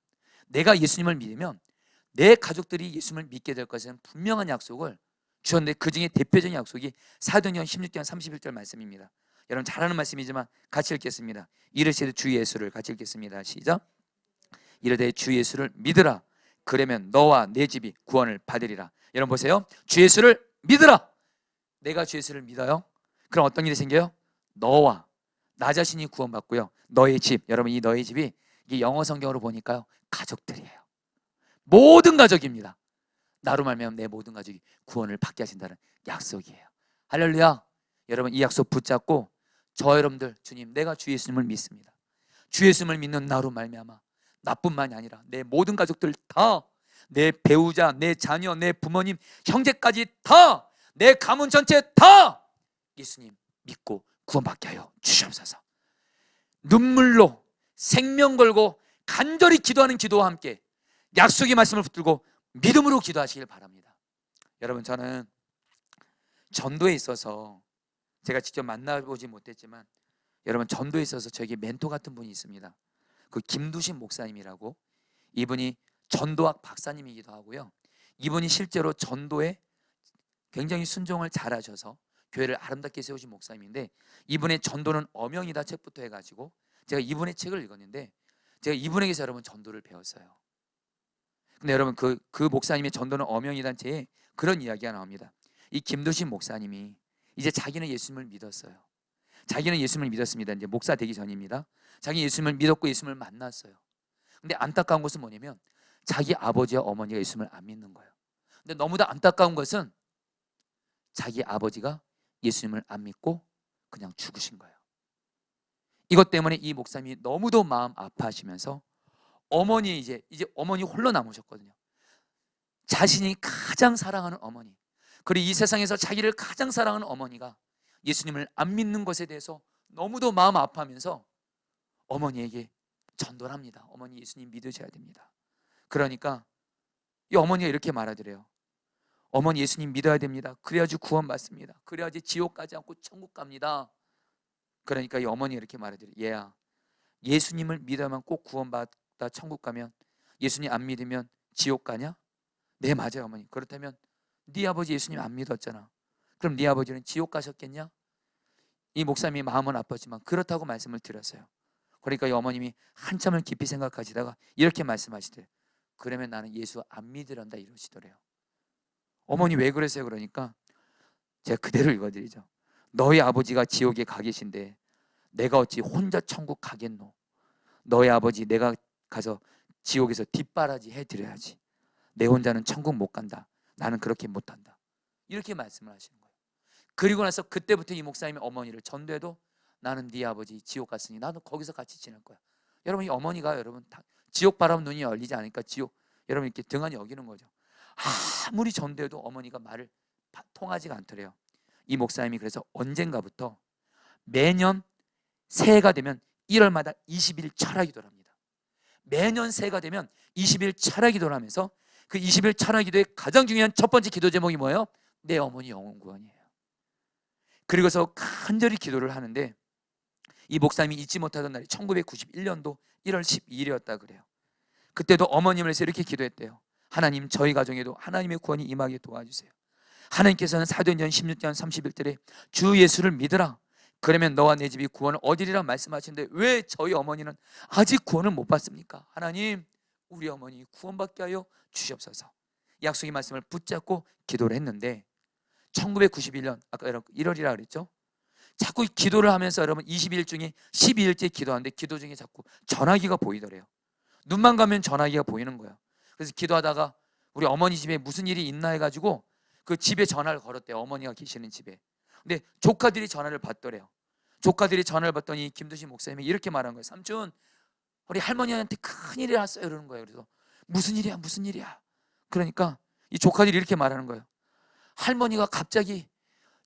내가 예수님을 믿으면 내 가족들이 예수님을 믿게 될 것은 분명한 약속을 주셨는데, 그 중에 대표적인 약속이 사도행전 16장 31절 말씀입니다. 여러분 잘 아는 말씀이지만 같이 읽겠습니다. 이르시되 주 예수를, 같이 읽겠습니다. 시작. 이르되 주 예수를 믿으라. 그러면 너와 내 집이 구원을 받으리라. 여러분 보세요. 주 예수를 믿으라. 내가 주 예수를 믿어요. 그럼 어떤 일이 생겨요? 너와 나 자신이 구원받고요, 너의 집, 여러분 이 너의 집이, 이게 영어 성경으로 보니까요 가족들이에요. 모든 가족입니다. 나로 말미암아 내 모든 가족이 구원을 받게 하신다는 약속이에요. 할렐루야. 여러분 이 약속 붙잡고, 저 여러분들, 주님 내가 주 예수님을 믿습니다. 주 예수님을 믿는 나로 말미암아 나뿐만이 아니라 내 모든 가족들 다, 내 배우자, 내 자녀, 내 부모님, 형제까지 다, 내 가문 전체 다 예수님 믿고 구원받게 하여 주시옵소서. 눈물로 생명 걸고 간절히 기도하는 기도와 함께 약속의 말씀을 붙들고 믿음으로 기도하시길 바랍니다. 여러분 저는 전도에 있어서 제가 직접 만나보지 못했지만, 여러분 전도에 있어서 저에게 멘토 같은 분이 있습니다. 그 김두신 목사님이라고, 이분이 전도학 박사님이기도 하고요, 이분이 실제로 전도에 굉장히 순종을 잘하셔서 교회를 아름답게 세우신 목사님인데, 이분의 전도는 어명이다 책부터 해가지고 제가 이분의 책을 읽었는데, 제가 이분에게서 여러분 전도를 배웠어요. 근데 여러분 그 목사님의 전도는 어명이란 책에 그런 이야기가 나옵니다. 이 김두신 목사님이 이제 자기는 예수님을 믿었어요. 자기는 예수님을 믿었습니다. 이제 목사 되기 전입니다. 자기 예수님을 믿었고 예수님을 만났어요. 근데 안타까운 것은 뭐냐면 자기 아버지와 어머니가 예수님을 안 믿는 거예요. 근데 너무도 안타까운 것은 자기 아버지가 예수님을 안 믿고 그냥 죽으신 거예요. 이것 때문에 이 목사님이 너무도 마음 아파하시면서 어머니, 이제 어머니 홀로 남으셨거든요. 자신이 가장 사랑하는 어머니, 그리고 이 세상에서 자기를 가장 사랑하는 어머니가 예수님을 안 믿는 것에 대해서 너무도 마음 아파하면서 어머니에게 전도를 합니다. 어머니 예수님 믿으셔야 됩니다. 그러니까 이 어머니가 이렇게 말하더래요. 어머니 예수님 믿어야 됩니다. 그래야지 구원받습니다. 그래야지 지옥 가지 않고 천국 갑니다. 그러니까 이 어머니가 이렇게 말하더래요. 얘야, 예수님을 믿어야만 꼭 구원받다 천국 가면, 예수님 안 믿으면 지옥 가냐? 네 맞아요 어머니. 그렇다면 네 아버지 예수님 안 믿었잖아. 그럼 네 아버지는 지옥 가셨겠냐? 이 목사님이 마음은 아팠지만 그렇다고 말씀을 드렸어요. 그러니까 이 어머님이 한참을 깊이 생각하시다가 이렇게 말씀하시대요. 그러면 나는 예수 안 믿으란다 이러시더래요. 어머니 왜 그러세요? 그러니까 제가 그대로 읽어드리죠. 너희 아버지가 지옥에 가 계신데 내가 어찌 혼자 천국 가겠노? 너희 아버지 내가 가서 지옥에서 뒷바라지 해드려야지. 내 혼자는 천국 못 간다. 나는 그렇게 못한다. 이렇게 말씀을 하시는 거예요. 그리고 나서 그때부터 이 목사님이 어머니를 전도해도 나는 네 아버지 지옥 갔으니 나도 거기서 같이 지낼 거야. 여러분, 이 어머니가 여러분 지옥 바라보면 눈이 열리지 않으니까 지옥 여러분 이렇게 등한히 여기는 거죠. 아무리 전도해도 어머니가 말을 통하지가 않더래요. 이 목사님이 그래서 언젠가부터 매년 새해가 되면 1월마다 20일 철야 기도를 합니다. 매년 새해가 되면 20일 철야 기도를 하면서 그 20일 철야 기도의 가장 중요한 첫 번째 기도 제목이 뭐예요? 내 어머니 영혼 구원이에요. 그리고서 간절히 기도를 하는데 이 목사님이 잊지 못하던 날이 1991년도 1월 12일이었다 그래요. 그때도 어머님을 위해서 이렇게 기도했대요. 하나님, 저희 가정에도 하나님의 구원이 임하게 도와주세요. 하나님께서는 사도행전 16장 31절에 주 예수를 믿으라. 그러면 너와 내 집이 구원을 얻으리라 말씀하시는데 왜 저희 어머니는 아직 구원을 못 받습니까? 하나님, 우리 어머니 구원받게 하여 주시옵소서. 약속의 말씀을 붙잡고 기도를 했는데 1991년 아까 1월이라 그랬죠? 자꾸 기도를 하면서 여러분 20일 중에 12일째 기도하는데 기도 중에 자꾸 전화기가 보이더래요. 눈만 가면 전화기가 보이는 거예요. 그래서 기도하다가 우리 어머니 집에 무슨 일이 있나 해가지고 그 집에 전화를 걸었대요. 어머니가 계시는 집에. 근데 조카들이 전화를 받더래요. 조카들이 전화를 받더니 김두신 목사님이 이렇게 말한 거예요. 삼촌, 우리 할머니한테 큰일이 났어요. 이러는 거예요. 그래서 무슨 일이야 무슨 일이야. 그러니까 이 조카들이 이렇게 말하는 거예요. 할머니가 갑자기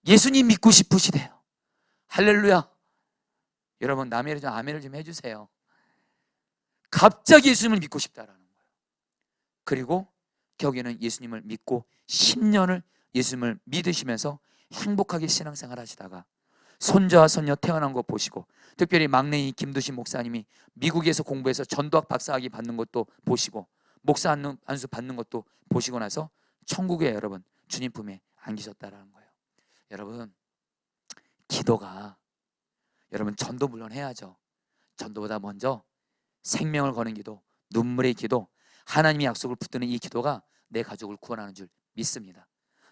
예수님 믿고 싶으시대요. 할렐루야. 여러분 남의 좀 아멘을 좀 해주세요. 갑자기 예수님을 믿고 싶다라는 거예요. 그리고 결국에는 예수님을 믿고 10년을 예수님을 믿으시면서 행복하게 신앙생활 하시다가 손자와 손녀 태어난 거 보시고, 특별히 막내인 김두신 목사님이 미국에서 공부해서 전도학 박사학위 받는 것도 보시고 목사 안수 받는 것도 보시고 나서 천국에 여러분 주님 품에 안기셨다라는 거예요. 여러분, 기도가 여러분 전도 물론 해야죠. 전도보다 먼저 생명을 거는 기도, 눈물의 기도, 하나님의 약속을 붙드는 이 기도가 내 가족을 구원하는 줄 믿습니다.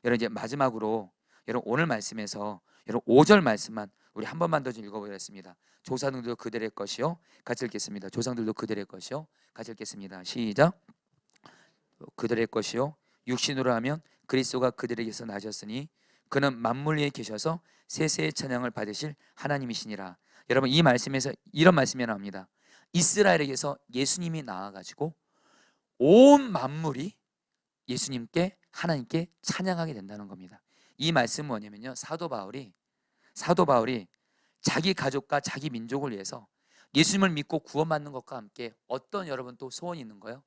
여러분, 이제 마지막으로 여러분 오늘 말씀에서 여러분 5절 말씀만 우리 한 번만 더 좀 읽어보겠습니다. 조상들도 그들의 것이요, 같이 읽겠습니다. 조상들도 그들의 것이요, 같이 읽겠습니다. 시작. 그들의 것이요 육신으로 하면 그리스도가 그들에게서 나셨으니 그는 만물 위에 계셔서 세세의 찬양을 받으실 하나님이시니라. 여러분, 이 말씀에서 이런 말씀이 나옵니다. 이스라엘에게서 예수님이 나와가지고 온 만물이 예수님께, 하나님께 찬양하게 된다는 겁니다. 이 말씀은 뭐냐면요, 사도 바울이 자기 가족과 자기 민족을 위해서 예수님을 믿고 구원받는 것과 함께 어떤 여러분 또 소원이 있는 거예요?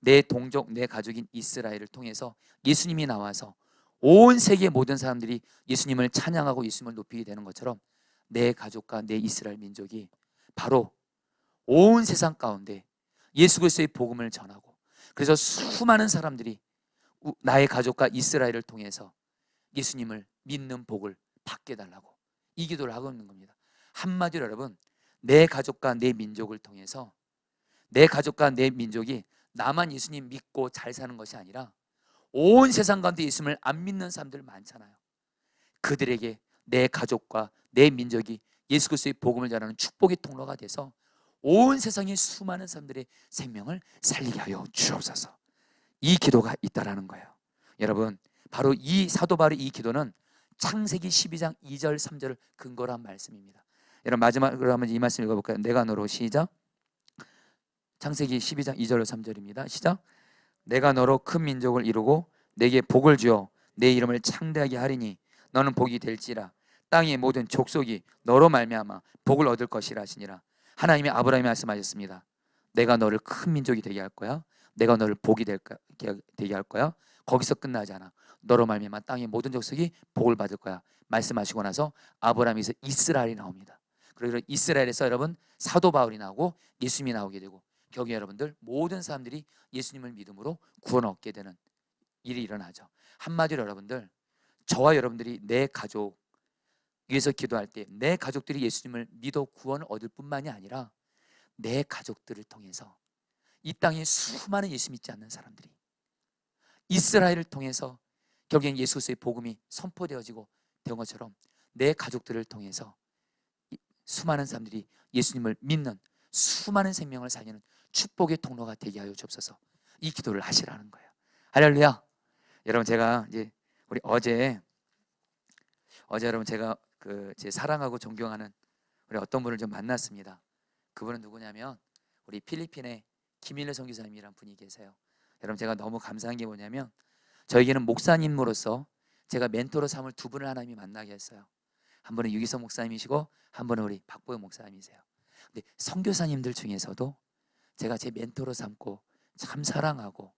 내 동족, 내 가족인 이스라엘을 통해서 예수님이 나와서 온 세계 모든 사람들이 예수님을 찬양하고 예수님을 높이게 되는 것처럼 내 가족과 내 이스라엘 민족이 바로 온 세상 가운데 예수 그리스도의 복음을 전하고, 그래서 수많은 사람들이 나의 가족과 이스라엘을 통해서 예수님을 믿는 복을 받게 달라고 이 기도를 하고 있는 겁니다. 한마디로 여러분, 내 가족과 내 민족을 통해서 내 가족과 내 민족이 나만 예수님 믿고 잘 사는 것이 아니라 온 세상 가운데 예수님을 안 믿는 사람들 많잖아요. 그들에게 내 가족과 내 민족이 예수 그리스도의 복음을 전하는 축복의 통로가 돼서 온 세상의 수많은 사람들의 생명을 살리게 하여 주옵소서. 이 기도가 있다라는 거예요. 여러분, 바로 이 사도 바울의 이 기도는 창세기 12장 2절 3절을 근거로 한 말씀입니다. 여러분, 마지막으로 한번 이 말씀 읽어볼까요? 내가 너로, 시작. 창세기 12장 2절로 3절입니다. 시작. 내가 너로 큰 민족을 이루고 내게 복을 주어 내 이름을 창대하게 하리니 너는 복이 될지라. 땅의 모든 족속이 너로 말미암아 복을 얻을 것이라 하시니라. 하나님이 아브라함이 말씀하셨습니다. 내가 너를 큰 민족이 되게 할 거야. 내가 너를 복이 되게 할 거야. 거기서 끝나지 않아. 너로 말미암아 땅의 모든 족속이 복을 받을 거야 말씀하시고 나서 아브라함에서 이스라엘이 나옵니다. 그리고 이스라엘에서 여러분 사도 바울이 나오고 예수님이 나오게 되고, 결국 여러분들 모든 사람들이 예수님을 믿음으로 구원을 얻게 되는 일이 일어나죠. 한마디로 여러분들, 저와 여러분들이 내 가족 위해서 기도할 때 내 가족들이 예수님을 믿어 구원을 얻을 뿐만이 아니라 내 가족들을 통해서 이 땅에 수많은 예수 믿지 않는 사람들이 이스라엘을 통해서 결국엔 예수 그리스도의 복음이 선포되어지고 된 것처럼 내 가족들을 통해서 수많은 사람들이 예수님을 믿는 수많은 생명을 살리는 축복의 통로가 되게 하여 주옵소서. 이 기도를 하시라는 거예요. 할렐루야. 여러분, 제가 이제 우리 어제 여러분 제가 제 사랑하고 존경하는 우리 어떤 분을 좀 만났습니다. 그분은 누구냐면 우리 필리핀의 김일래 선교사님이란 분이 계세요. 여러분, 제가 너무 감사한 게 뭐냐면 저에게는 목사님으로서 제가 멘토로 삼을 두 분을 하나님이 만나게 했어요. 한 분은 유기성 목사님이시고 한 분은 우리 박보영 목사님이세요. 근데 선교사님들 중에서도 제가 제 멘토로 삼고 참 사랑하고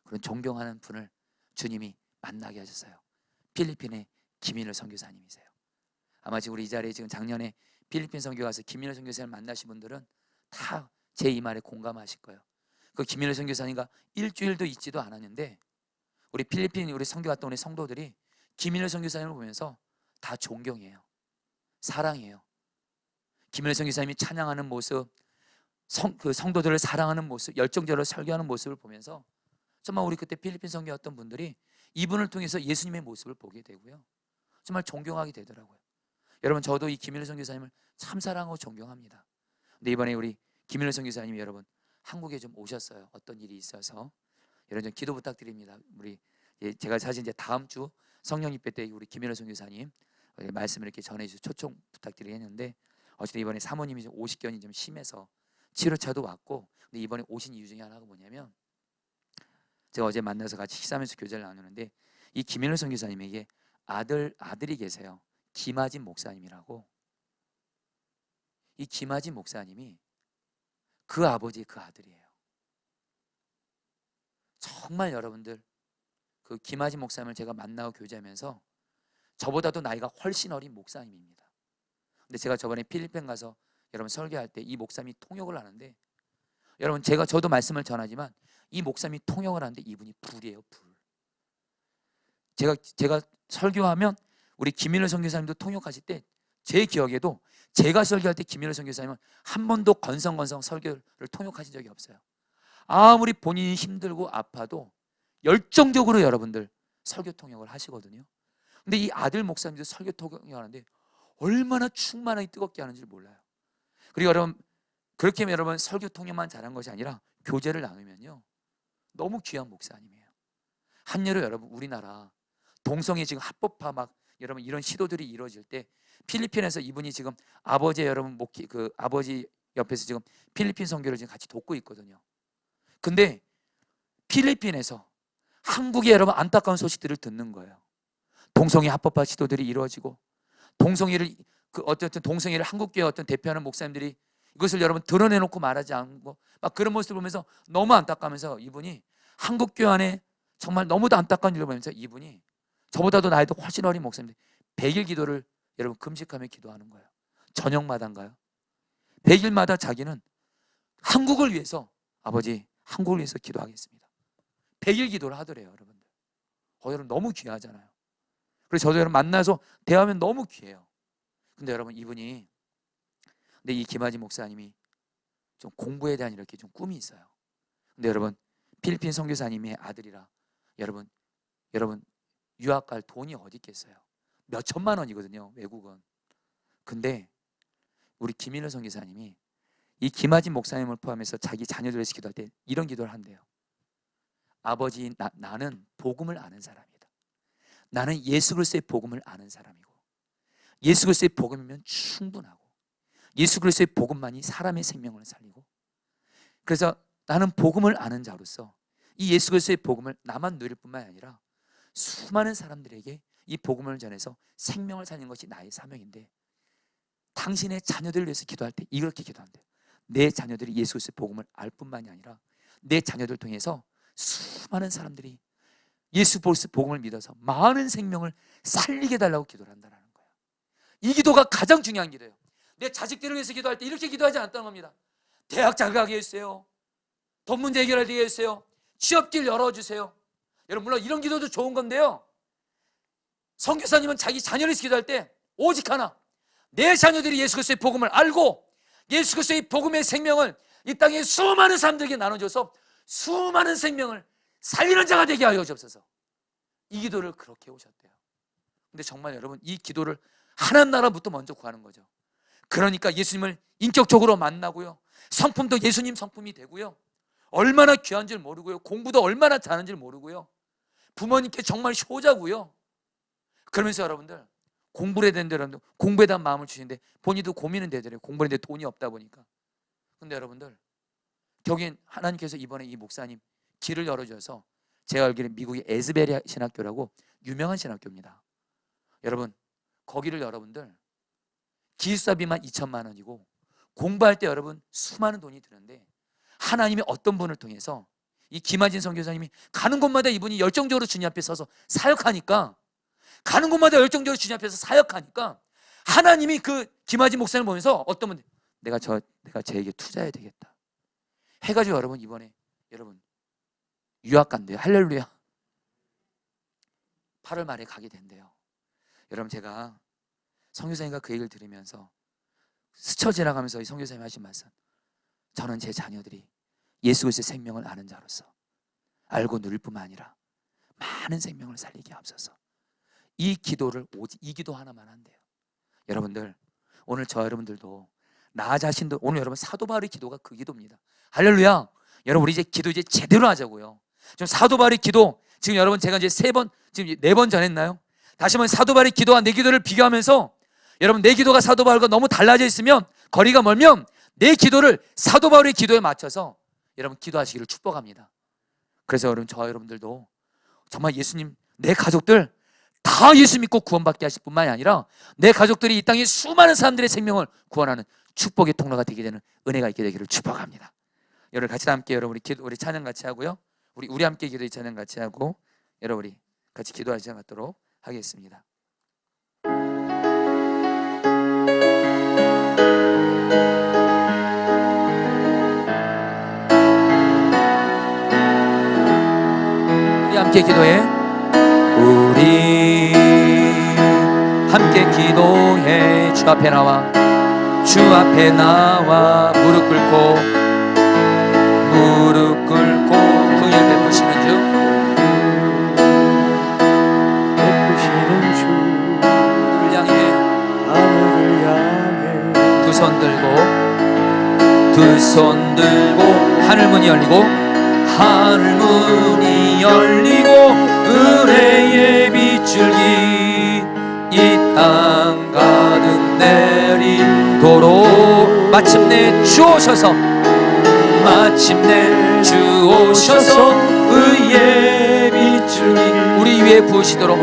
그런 존경하는 분을 주님이 만나게 하셨어요. 필리핀의 김일래 선교사님이세요. 아마 지금 우리 이 자리에 지금 작년에 필리핀 선교 가서 김일래 선교사님을 만나신 분들은 다 제 이 말에 공감하실 거예요. 그 김일래 선교사님과 일주일도 있지도 않았는데 우리 필리핀 우리 선교 갔던 우리 성도들이 김일래 선교사님을 보면서 다 존경해요. 사랑해요. 김일래 선교사님이 찬양하는 모습, 성도들을 사랑하는 모습, 열정적으로 설교하는 모습을 보면서 정말 우리 그때 필리핀 선교 왔던 분들이 이분을 통해서 예수님의 모습을 보게 되고요, 정말 존경하게 되더라고요. 여러분, 저도 이 김일래 선교사님을 참 사랑하고 존경합니다. 근데 이번에 우리 김일래 선교사님이 여러분 한국에 좀 오셨어요. 어떤 일이 있어서. 여러분 좀 기도 부탁드립니다. 우리 제가 사실 이제 다음 주 성령 입회 때 우리 김일래 선교사님 말씀을 이렇게 전해주셔서 초청 부탁드리겠는데, 어쨌든 이번에 사모님이 좀 오십견이 좀 심해서 치료차도 왔고, 근데 이번에 오신 이유 중에 하나가 뭐냐면 제가 어제 만나서 같이 식사하면서 교제를 나누는데 이 김일래 선교사님에게 아들이 계세요. 김아진 목사님이라고. 이 김아진 목사님이 그 아버지의 그 아들이에요. 정말 여러분들 그 김아진 목사님을 제가 만나고 교제하면서 저보다도 나이가 훨씬 어린 목사님입니다. 근데 제가 저번에 필리핀 가서 여러분 설교할 때 이 목사님이 통역을 하는데, 여러분 저도 말씀을 전하지만 이 목사님이 통역을 하는데 이분이 불이에요, 불. 제가 설교하면 우리 김일래 선교사님도 통역하실 때 제 기억에도 제가 설교할 때 김일래 선교사님은 한 번도 건성건성 설교를 통역하신 적이 없어요. 아무리 본인이 힘들고 아파도 열정적으로 여러분들 설교 통역을 하시거든요. 근데 이 아들 목사님도 설교 통역하는데 얼마나 충만하게 뜨겁게 하는지 몰라요. 그리고 여러분, 그렇게 하면 여러분 설교 통역만 잘한 것이 아니라 교제를 나누면요 너무 귀한 목사님이에요. 한여름 여러분 우리나라 동성애 지금 합법화 막 여러분 이런 시도들이 이루어질 때 필리핀에서 이분이 지금 아버지 여러분 아버지 옆에서 지금 필리핀 선교를 지금 같이 돕고 있거든요. 근데 필리핀에서 한국의 여러분 안타까운 소식들을 듣는 거예요. 동성애 합법화 시도들이 이루어지고 어쨌든 동성애를 한국교회 어떤 대표하는 목사님들이 이것을 여러분 드러내놓고 말하지 않고 막 그런 모습을 보면서 너무 안타까우면서 이분이 한국교회 안에 정말 너무도 안타까운 일을 보면서 이분이 저보다도 나이도 훨씬 어린 목사님들 100일 기도를 여러분 금식하며 기도하는 거예요. 저녁마다인가요? 100일마다 자기는 한국을 위해서 아버지 한국을 위해서 기도하겠습니다. 100일 기도를 하더래요, 여러분들. 여러분 너무 귀하잖아요. 그래서 저도 여러분 만나서 대화하면 너무 귀해요. 근데 여러분 근데 이 김아진 목사님이 좀 공부에 대한 이렇게 좀 꿈이 있어요. 근데 여러분 필리핀 선교사님의 아들이라 여러분 유학 갈 돈이 어디 있겠어요? 몇 천만 원이거든요, 외국은. 근데 우리 김일래 선교사님이 이 김아진 목사님을 포함해서 자기 자녀들을 기도할 때 이런 기도를 한대요. 아버지, 나는 복음을 아는 사람이다. 나는 예수 그리스도의 복음을 아는 사람이고 예수 그리스도의 복음이면 충분하고 예수 그리스도의 복음만이 사람의 생명을 살리고, 그래서 나는 복음을 아는 자로서 이 예수 그리스도의 복음을 나만 누릴 뿐만 아니라 수많은 사람들에게 이 복음을 전해서 생명을 살리는 것이 나의 사명인데 당신의 자녀들을 위해서 기도할 때 이렇게 기도한대요. 내 자녀들이 예수 그리스도의 복음을 알 뿐만이 아니라 내 자녀들 통해서 수많은 사람들이 예수 그리스도의 복음을 믿어서 많은 생명을 살리게 달라고 기도를 한다는 거예요. 이 기도가 가장 중요한 기도예요. 내 자식들을 위해서 기도할 때 이렇게 기도하지 않았다는 겁니다. 대학 자격하게 해주세요. 돈 문제 해결하게 해주세요. 취업길 열어주세요. 여러분 물론 이런 기도도 좋은 건데요, 선교사님은 자기 자녀를 위해서 기도할 때 오직 하나, 내 자녀들이 예수 그리스도의 복음을 알고 예수 그리스도의 복음의 생명을 이 땅에 수많은 사람들에게 나눠줘서 수많은 생명을 살리는 자가 되게 하여 주옵소서. 이 기도를 그렇게 오셨대요. 근데 정말 여러분 이 기도를 하나님 나라부터 먼저 구하는 거죠. 그러니까 예수님을 인격적으로 만나고요, 성품도 예수님 성품이 되고요, 얼마나 귀한 줄 모르고요, 공부도 얼마나 잘하는 줄 모르고요, 부모님께 정말 효자고요. 그러면서 여러분들 공부를 해야 되는데 여러분들 공부에 대한 마음을 주시는데 본인도 고민은 되더래요. 공부를 했는데 돈이 없다 보니까. 근데 여러분들 결국엔 하나님께서 이번에 이 목사님 길을 열어줘서, 제가 알기로는 미국의 에스베리 신학교라고 유명한 신학교입니다. 여러분 거기를 여러분들 기숙사비만 2천만 원이고 공부할 때 여러분 수많은 돈이 드는데, 하나님이 어떤 분을 통해서 이 김하진 선교사님이 가는 곳마다 이분이 열정적으로 주님 앞에 서서 사역하니까, 가는 곳마다 열정적으로 주님 앞에서 사역하니까 하나님이 그 김하진 목사님을 보면서 어떤 분, 내가 쟤에게 투자해야 되겠다 해가지고 여러분 이번에 여러분 유학 간대요. 할렐루야. 8월 말에 가게 된대요. 여러분 제가 선교사님과 그 얘기를 들으면서 스쳐 지나가면서 이 선교사님이 하신 말씀, 저는 제 자녀들이 예수 그리스도의 생명을 아는 자로서 알고 누릴 뿐만 아니라 많은 생명을 살리게 하옵소서. 이 기도를 오직 이 기도 하나만 한대요. 여러분들 오늘 저 여러분들도 나 자신도, 오늘 여러분 사도 바울의 기도가 그 기도입니다. 할렐루야. 여러분 우리 이제 기도 이제 제대로 하자고요. 좀 사도 바울의 기도, 지금 여러분 제가 이제 3번, 지금 4번 전했나요? 다시 한번 사도 바울의 기도와 내 기도를 비교하면서, 여러분 내 기도가 사도 바울과 너무 달라져 있으면, 거리가 멀면 내 기도를 사도 바울의 기도에 맞춰서 여러분 기도하시기를 축복합니다. 그래서 여러분 저 여러분들도 정말 예수님, 내 가족들 다 예수 믿고 구원받게 하실 뿐만이 아니라 내 가족들이 이 땅에 수많은 사람들의 생명을 구원하는 축복의 통로가 되게 되는 은혜가 있게 되기를 축복합니다. 여러분 같이 함께 여러분 우리 찬양 같이 하고요, 우리 함께 기도의 찬양 같이 하고 여러분 우리 같이 기도하지 않도록 하겠습니다. 우리 함께 기도해. 우리 함께 기도해. 주 앞에 나와, 주 앞에 나와 무릎 꿇고 긍휼 베푸시는 주, 하늘을 향해 두 손 들고 하늘 문이 열리고 은혜의 빗줄기 이 땅 가득 내리도록 마침내 주 오셔서 의의 빗줄기 우리 위에 부으시도록,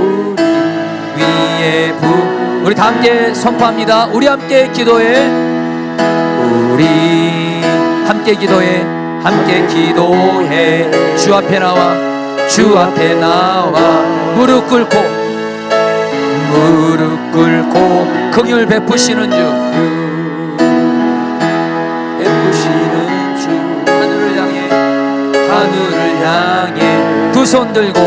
우리 다 함께 선포합니다. 우리 함께 기도해. 우리 함께 기도해. 함께 기도해. 주 앞에 나와 무릎 꿇고 긍휼 베푸시는 주, 하늘을 향해 두 손 들고,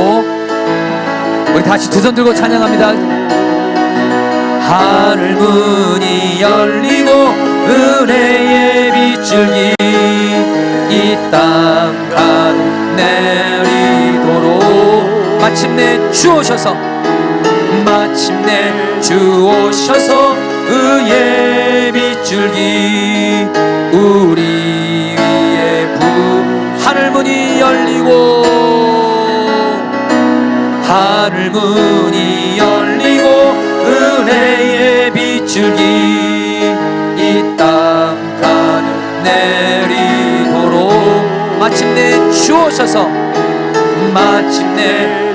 우리 다시 두 손 들고 찬양합니다. 하늘 문이 열리고 은혜의 빗줄기 이 땅 가득 내리도록 마침내 주 오셔서 의의 빗줄기 우리 위에 하늘 문이 열리고 은혜의 빗줄기 이 땅 가득 내리도록 마침내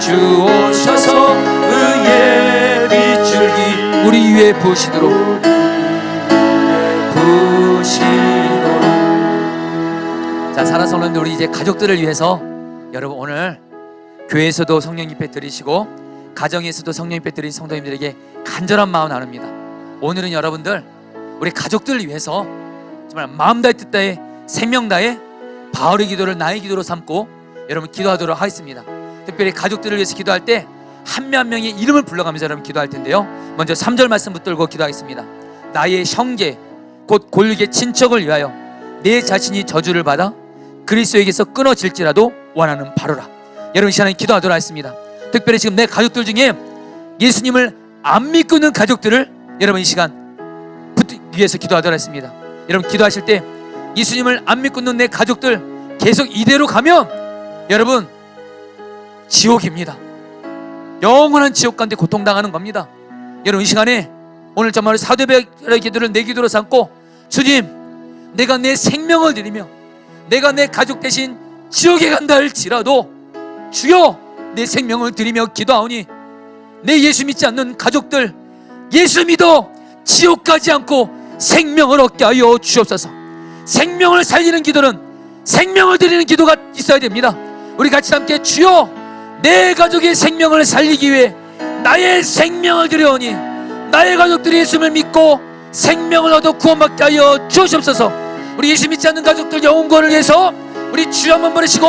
주 오셔서 의의 빗줄기 우리 위에 부으시도록. 자, 사랑하는 성도님들, 우리 이제 가족들을 위해서 여러분 오늘 교회에서도 성령 입회 드리시고 가정에서도 성령 입회 드린 성도님들에게 간절한 마음 나눕니다. 오늘은 여러분들 우리 가족들을 위해서 정말 마음 다해 뜻 다해 생명 다해 바울의 기도를 나의 기도로 삼고 여러분 기도하도록 하겠습니다. 특별히 가족들을 위해서 기도할 때 한 명 한 명의 이름을 불러가면서 여러분 기도할 텐데요, 먼저 3절 말씀 붙들고 기도하겠습니다. 나의 형제 곧 골육의 친척을 위하여 내 자신이 저주를 받아 그리스도에게서 끊어질지라도 원하는 바로라. 여러분 이 시간에 기도하도록 하겠습니다. 특별히 지금 내 가족들 중에 예수님을 안 믿고 있는 가족들을 여러분 이 시간 위해서 기도하도록 하겠습니다. 여러분 기도하실 때 예수님을 안 믿고 있는 내 가족들 계속 이대로 가면 여러분 지옥입니다. 영원한 지옥 가운데 고통당하는 겁니다. 여러분 이 시간에 오늘 정말 사도백의 기도를 내 기도로 삼고 주님, 내가 내 생명을 드리며 내가 내 가족 대신 지옥에 간다 할지라도 주여 내 생명을 드리며 기도하오니 내 예수 믿지 않는 가족들 예수 믿어 지옥 가지 않고 생명을 얻게 하여 주옵소서. 생명을 살리는 기도는 생명을 드리는 기도가 있어야 됩니다. 우리 같이 함께 주여 내 가족의 생명을 살리기 위해 나의 생명을 드려오니 나의 가족들이 예수를 믿고 생명을 얻어 구원받게 하여 주옵소서. 우리 예수 믿지 않는 가족들 영혼구원을 위해서 우리 주여 한번 부르시고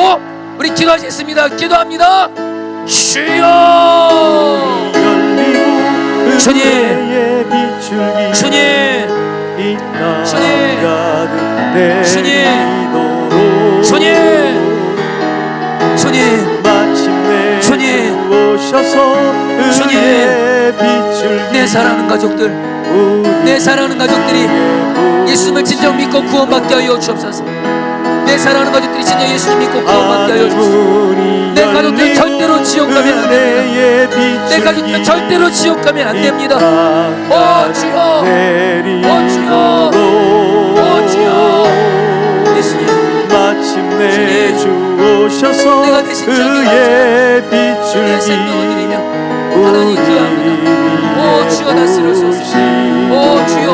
우리 기도하겠습니다. 기도합니다. 주여 주님 주님 주님 주님 주님 주님 주님 오셔서 주님 내 사랑하는 가족들 내 사랑하는 가족들이 예수님을 진정 믿고 구원받게 하여 주옵소서. 내 사랑하는 가족들이 진정 예수님 믿고 구원받게 하여 주옵소서. 내 가족들 절대로 지옥 가면 안 됩니다. 내 가족들 절대로 지옥 가면 안 됩니다. 오 주여 오 주여 오 주여 예수님 마침내 주 오셔서 내가 대신 의의 빛을 내 생명을 드리며 하나님 기도합니다. 오 주여 다스려주소서. 오 주여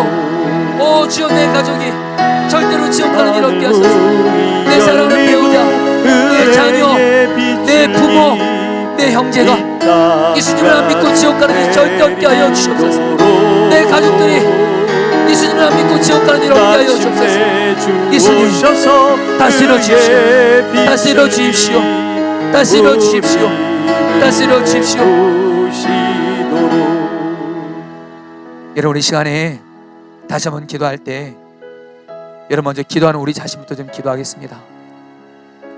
오 주여 내 가족이 절대로 지옥 가는 일 없게 하소서. 내 사랑하는 배우자 내 자녀 내 부모 내 형제가 예수님을 안 믿고 지옥 가는 일 절대 없게 하여 주옵소서. 내 가족들이 예수님을 안 믿고 지옥 가는 일 없게 하여 주옵소서. 예수님 다스려 주십시오. 다스려 주십시오. 다스려 주십시오. 다스려 주십시오. 여러분 이 시간에 다시 한번 기도할 때 여러분 먼저 기도하는 우리 자신부터 좀 기도하겠습니다.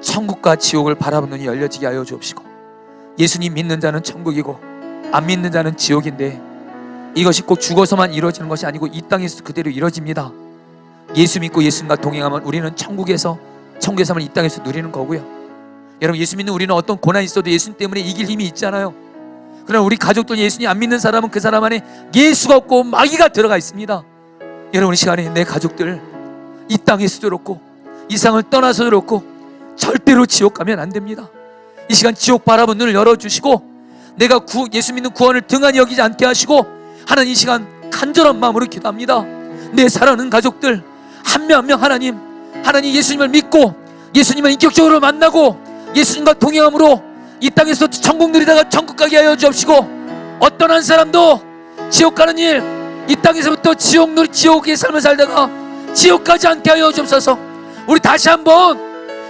천국과 지옥을 바라보는 눈이 열려지게 하여 주옵시고 예수님 믿는 자는 천국이고 안 믿는 자는 지옥인데 이것이 꼭 죽어서만 이루어지는 것이 아니고 이 땅에서 그대로 이루어집니다. 예수 믿고 예수님과 동행하면 우리는 천국의 삶을 이 땅에서 누리는 거고요. 여러분 예수 믿는 우리는 어떤 고난이 있어도 예수님 때문에 이길 힘이 있잖아요. 그러나 우리 가족들 예수님 안 믿는 사람은 그 사람 안에 예수가 없고 마귀가 들어가 있습니다. 여러분 이 시간에 내 가족들 이 땅에서도 그렇고 이 세상을 떠나서도 그렇고 절대로 지옥 가면 안 됩니다. 이 시간 지옥 바라본 눈을 열어주시고 내가 예수 믿는 구원을 등한히 여기지 않게 하시고 하나님 이 시간 간절한 마음으로 기도합니다. 내 사랑하는 가족들 한 명 한 명 하나님 예수님을 믿고 예수님을 인격적으로 만나고 예수님과 동행함으로 이 땅에서 천국 누리다가 천국 가게 하여 주옵시고 어떤 한 사람도 지옥 가는 일 이 땅에서부터 지옥의 삶을 살다가 지옥 가지 않게 하여 주옵소서. 우리 다시 한번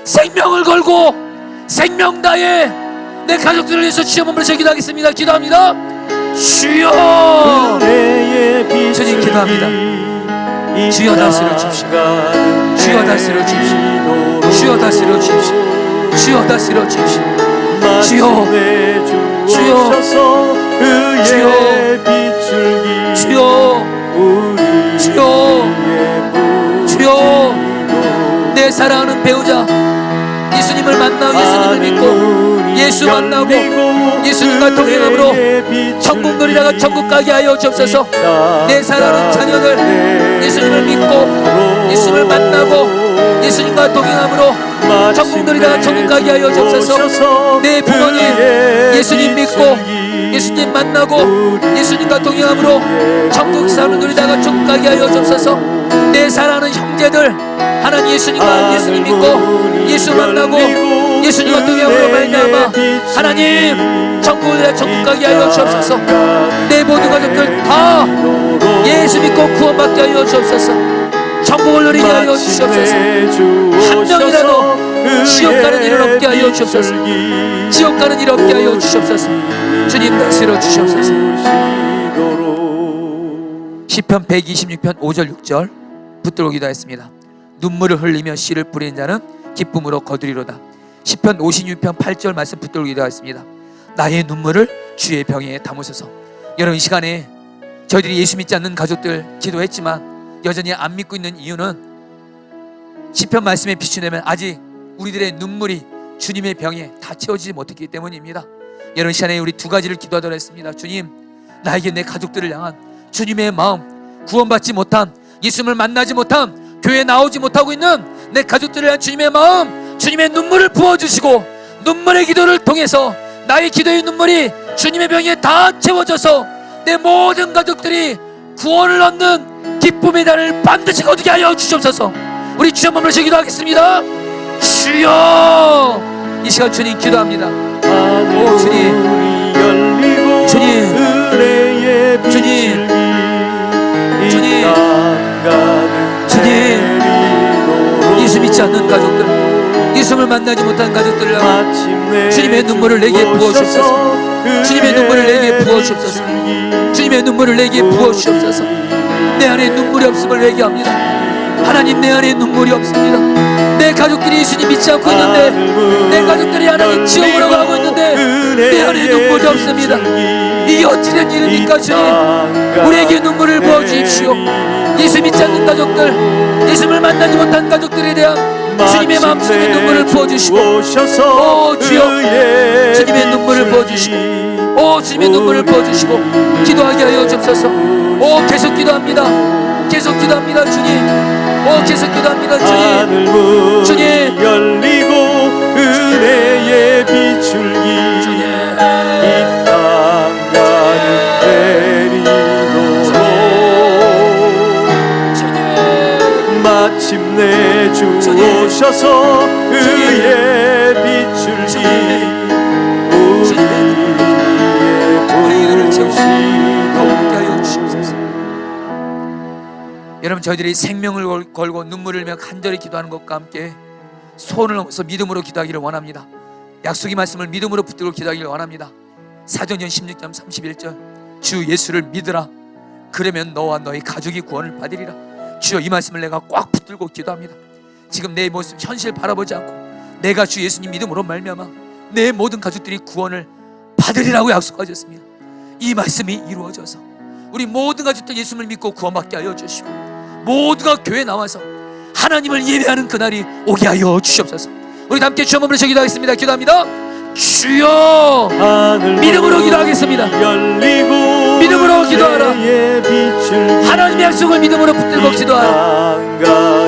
생명을 걸고 생명 다해 내 가족들을 위해서 주여 한번 부르셔 기도하겠습니다. 기도합니다. 주여 주님 기도합니다. 주여 다스려 주십시오. 주여 다스려 주십시오. 주여 다스려 주십시오. 주여 다스려 주십시오. 주여 주여 주여 주여 주여 주여 내 사랑하는 배우자 예수님을 만나고 예수님을 믿고 예수 만나고 예수님과 동행함으로 천국 누리다가 천국 가게 하여 주옵소서. 내 사랑하는 자녀들 예수님을 믿고 예수님을 만나고 예수님과 동행함으로 천국 누리다가 천국 가게 하여 주옵소서. 내 부모님 예수님 믿고 예수님 만나고 예수님과 동행함으로 천국 삶을 누리다가 천국 가게 하여 주옵소서. 내 사랑하는 형제들 하나님 예수님 믿고 예수 만나고 예수님과 동행함으로 말미암아 하나님 천국 가게 하여 주옵소서. 내 모든 가족들 다 예수 믿고 구원받게 하여 주옵소서. 천국을 누리게 하여 주옵소서. 한 명이라도 지옥 가는 일을 없게 하여 주옵소서. 지옥 가는 일 없게 하여 주옵소서. 주님 다스려 주옵소서. 시편 126편 5절 6절 붙들고 기도했습니다. 눈물을 흘리며 씨를 뿌리는 자는 기쁨으로 거두리로다. 시편 56편 8절 말씀 붙들고 기도했습니다. 나의 눈물을 주의 병에 담으소서. 여러분 이 시간에 저희들이 예수 믿지 않는 가족들 기도했지만 여전히 안 믿고 있는 이유는 시편 말씀에 비추려면 아직 우리들의 눈물이 주님의 병에 다 채워지지 못했기 때문입니다. 이런 시간에 우리 두 가지를 기도하도록 했습니다. 주님, 나에게 내 가족들을 향한 주님의 마음, 구원받지 못한, 예수님을 만나지 못한, 교회에 나오지 못하고 있는 내 가족들을 향한 주님의 마음, 주님의 눈물을 부어주시고, 눈물의 기도를 통해서 나의 기도의 눈물이 주님의 병에 다 채워져서 내 모든 가족들이 구원을 얻는 기쁨의 날을 반드시 거두게 하여 주시옵소서. 우리 주여 머물러 기도하겠습니다. 주여, 이 시간 주님 기도합니다. 오 주님, 주님, 주님, 주님, 주님, 예수 믿지 않는 가족들, 예수를 만나지 못한 가족들을 향한 주님의 눈물을 내게 부어주옵소서. 주님의 눈물을 내게 부어주옵소서. 주님의 눈물을 내게 부어주옵소서. 내 안에 눈물이 없음을 회개합니다. 하나님, 내 안에 눈물이 없습니다. 내 가족들이 예수님 믿지 않고 있는데, 내 가족들이 하나님 지옥으로 가고 있는데 내 안에 눈물이 없습니다. 이게 어찌된 일입니까? 주님, 우리에게 눈물을 부어주십시오. 예수 믿지 않는 가족들, 예수를 만나지 못한 가족들에 대한 주님의 마음속에 눈물을 부어주시고, 오 주여, 주님의 눈물을 부어주시고, 오 주님의 눈물을 부어주시고 기도하게 하여 주옵소서. 오 계속 기도합니다. 계속 기도합니다. 주님, 오 계속 기도합니다. 주님, 주님, 열리고 은혜의 비출기 이 땅 가득 내리도록 마침내 주 오셔서 의의 비출기 우리의 보시도록 하여 주시옵소서. 여러분, 저희들이 생명을 걸고 눈물을 흘리며 간절히 기도하는 것과 함께 소원을 넘어서 믿음으로 기도하기를 원합니다. 약속의 말씀을 믿음으로 붙들고 기도하기를 원합니다. 사도행전 16장 31절, 주 예수를 믿으라, 그러면 너와 너희 가족이 구원을 받으리라. 주여, 이 말씀을 내가 꽉 붙들고 기도합니다. 지금 내 모습 현실 바라보지 않고 내가 주 예수님 믿음으로 말미암아 내 모든 가족들이 구원을 받으리라고 약속하셨습니다. 이 말씀이 이루어져서 우리 모든 가족들 예수님을 믿고 구원받게 하여 주시고, 모두가 교회에 나와서 하나님을 예배하는 그날이 오게 하여 주시옵소서. 우리 함께 주여 머물러 기도하겠습니다. 기도합니다. 주여, 믿음으로 기도하겠습니다. 믿음으로 기도하라. 하나님의 약속을 믿음으로 붙들고 기도하라.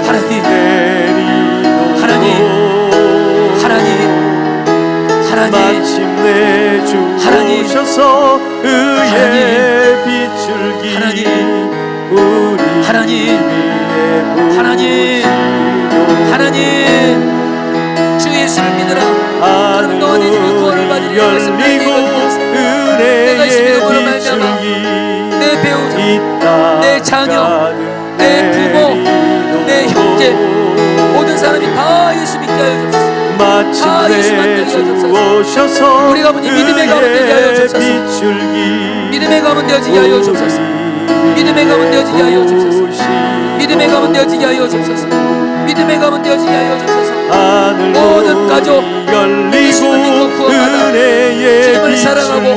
하나님, 하나님, 하나님, 마침내 주 오셔서 의의 비출기 하나님, 하나님, 하나님, 주 예수를 믿으라. 그럼 너와 내 집이 구원을 받으리라. 열리고 내가 예수 믿음으로 은혜의 말미암아 비출기 내 배우자, 내 자녀, 내 부모, 내 형제, 모든 사람이 다 예수 믿게 하여 주옵소서. 마침내 주 오셔서 우리 가문이 믿음의 가문 되게 하여 주옵소서. 믿음의 가문 되어지게 하여 주옵소서. 믿음의 가문 되어지게 하여 주옵소서. 믿음의 가문 되어지게 하여 주옵소서. 믿음의 가문 되어지게 하여 주옵소서. 모든 가족 예수를 믿고 구원받아 주님을 사랑하고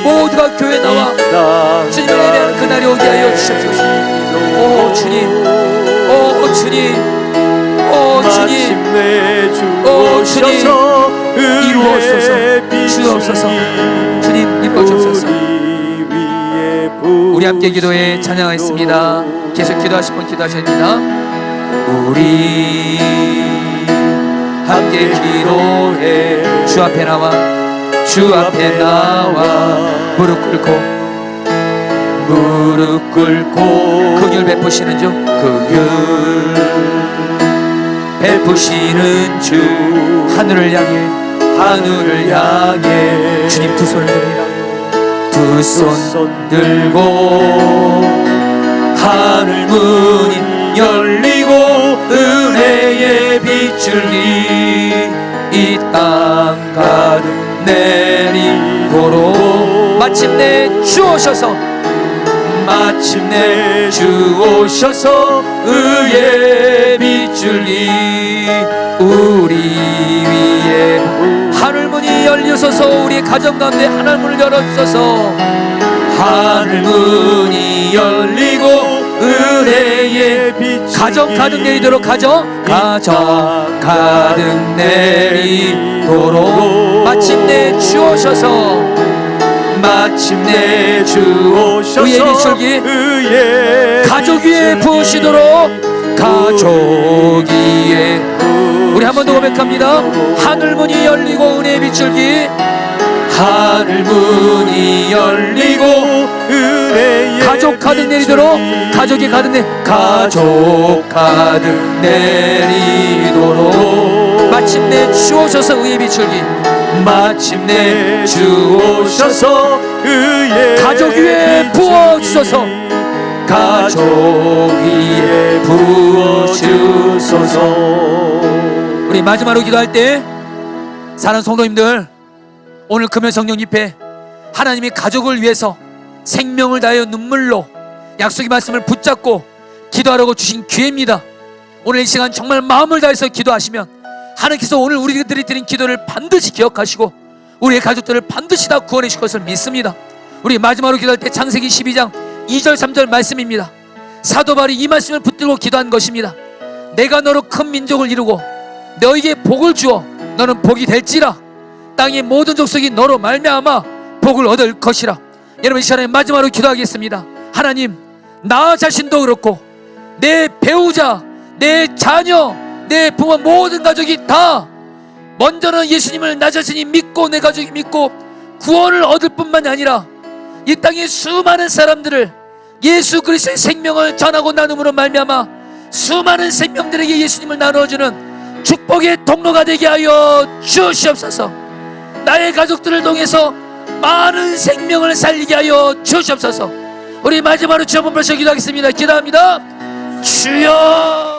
모두가 교회 나와 주님을 예배하는 그날이 오게 하여 주옵소서. 오 주님, 오 주님, 오 주님, 오 주님, 이루옵소서. 주옵소서. 주님, 이루어주옵소서. 우리 함께 기도해 찬양하겠습니다. 계속 기도하실 분 기도하셔야 됩니다. 우리 함께 기도해 주 앞에 나와, 주 앞에 나와 무릎 꿇고 긍휼 베푸시는 주, 긍휼 베푸시는 주, 하늘을 향해 주님 두 손을 듭니다. 두 손 들고 하늘 문이 열리고 은혜의 비출기 이 땅 가득 내리도록 마침내 주 오셔서 의의 비출기 우리 위에 하늘문이 열려서서 우리 가정 가운데 하늘문을 열어주소서. 하늘문이 열리고 은혜의 비추기 가정 가득 내리도록 가정 가득 내리도록 마침내 주오셔서 마침내 주오셔서 의의 비출기 가족 위에 부으시도록 가족 위에 우리 한 번 더 고백합니다. 하늘문이 열리고 은혜의 비출기 하늘문이 열리고 은혜의 가족 가득 내리도록 가족이 가족 가득 내리도록 마침내 주오셔서 의의 비출기 마침내 주오셔서 의의 가족 위에 부어주소서 가족 위에 부어주소서. 우리 마지막으로 기도할 때 사랑하는 성도님들, 오늘 금요 성령 집회 하나님이 가족을 위해서 생명을 다하여 눈물로 약속의 말씀을 붙잡고 기도하라고 주신 기회입니다. 오늘 이 시간 정말 마음을 다해서 기도하시면 하나님께서 오늘 우리들이 드린 기도를 반드시 기억하시고 우리의 가족들을 반드시 다 구원해 주실 것을 믿습니다. 우리 마지막으로 기도할 때 창세기 12장 2절 3절 말씀입니다. 사도 바울이 이 말씀을 붙들고 기도한 것입니다. 내가 너로 큰 민족을 이루고 너에게 복을 주어 너는 복이 될지라 땅의 모든 족속이 너로 말미암아 복을 얻을 것이라. 여러분 이 시간에 마지막으로 기도하겠습니다. 하나님, 나 자신도 그렇고 내 배우자, 내 자녀, 내 부모 모든 가족이 다 먼저는 예수님을 나 자신이 믿고 내 가족이 믿고 구원을 얻을 뿐만이 아니라 이 땅의 수많은 사람들을 예수 그리스도의 생명을 전하고 나눔으로 말미암아 수많은 생명들에게 예수님을 나누어주는 축복의 통로가 되게 하여 주시옵소서. 나의 가족들을 통해서 많은 생명을 살리게 하여 주시옵소서. 우리 마지막으로 주여 한번 벌써 기도하겠습니다. 기도합니다. 주여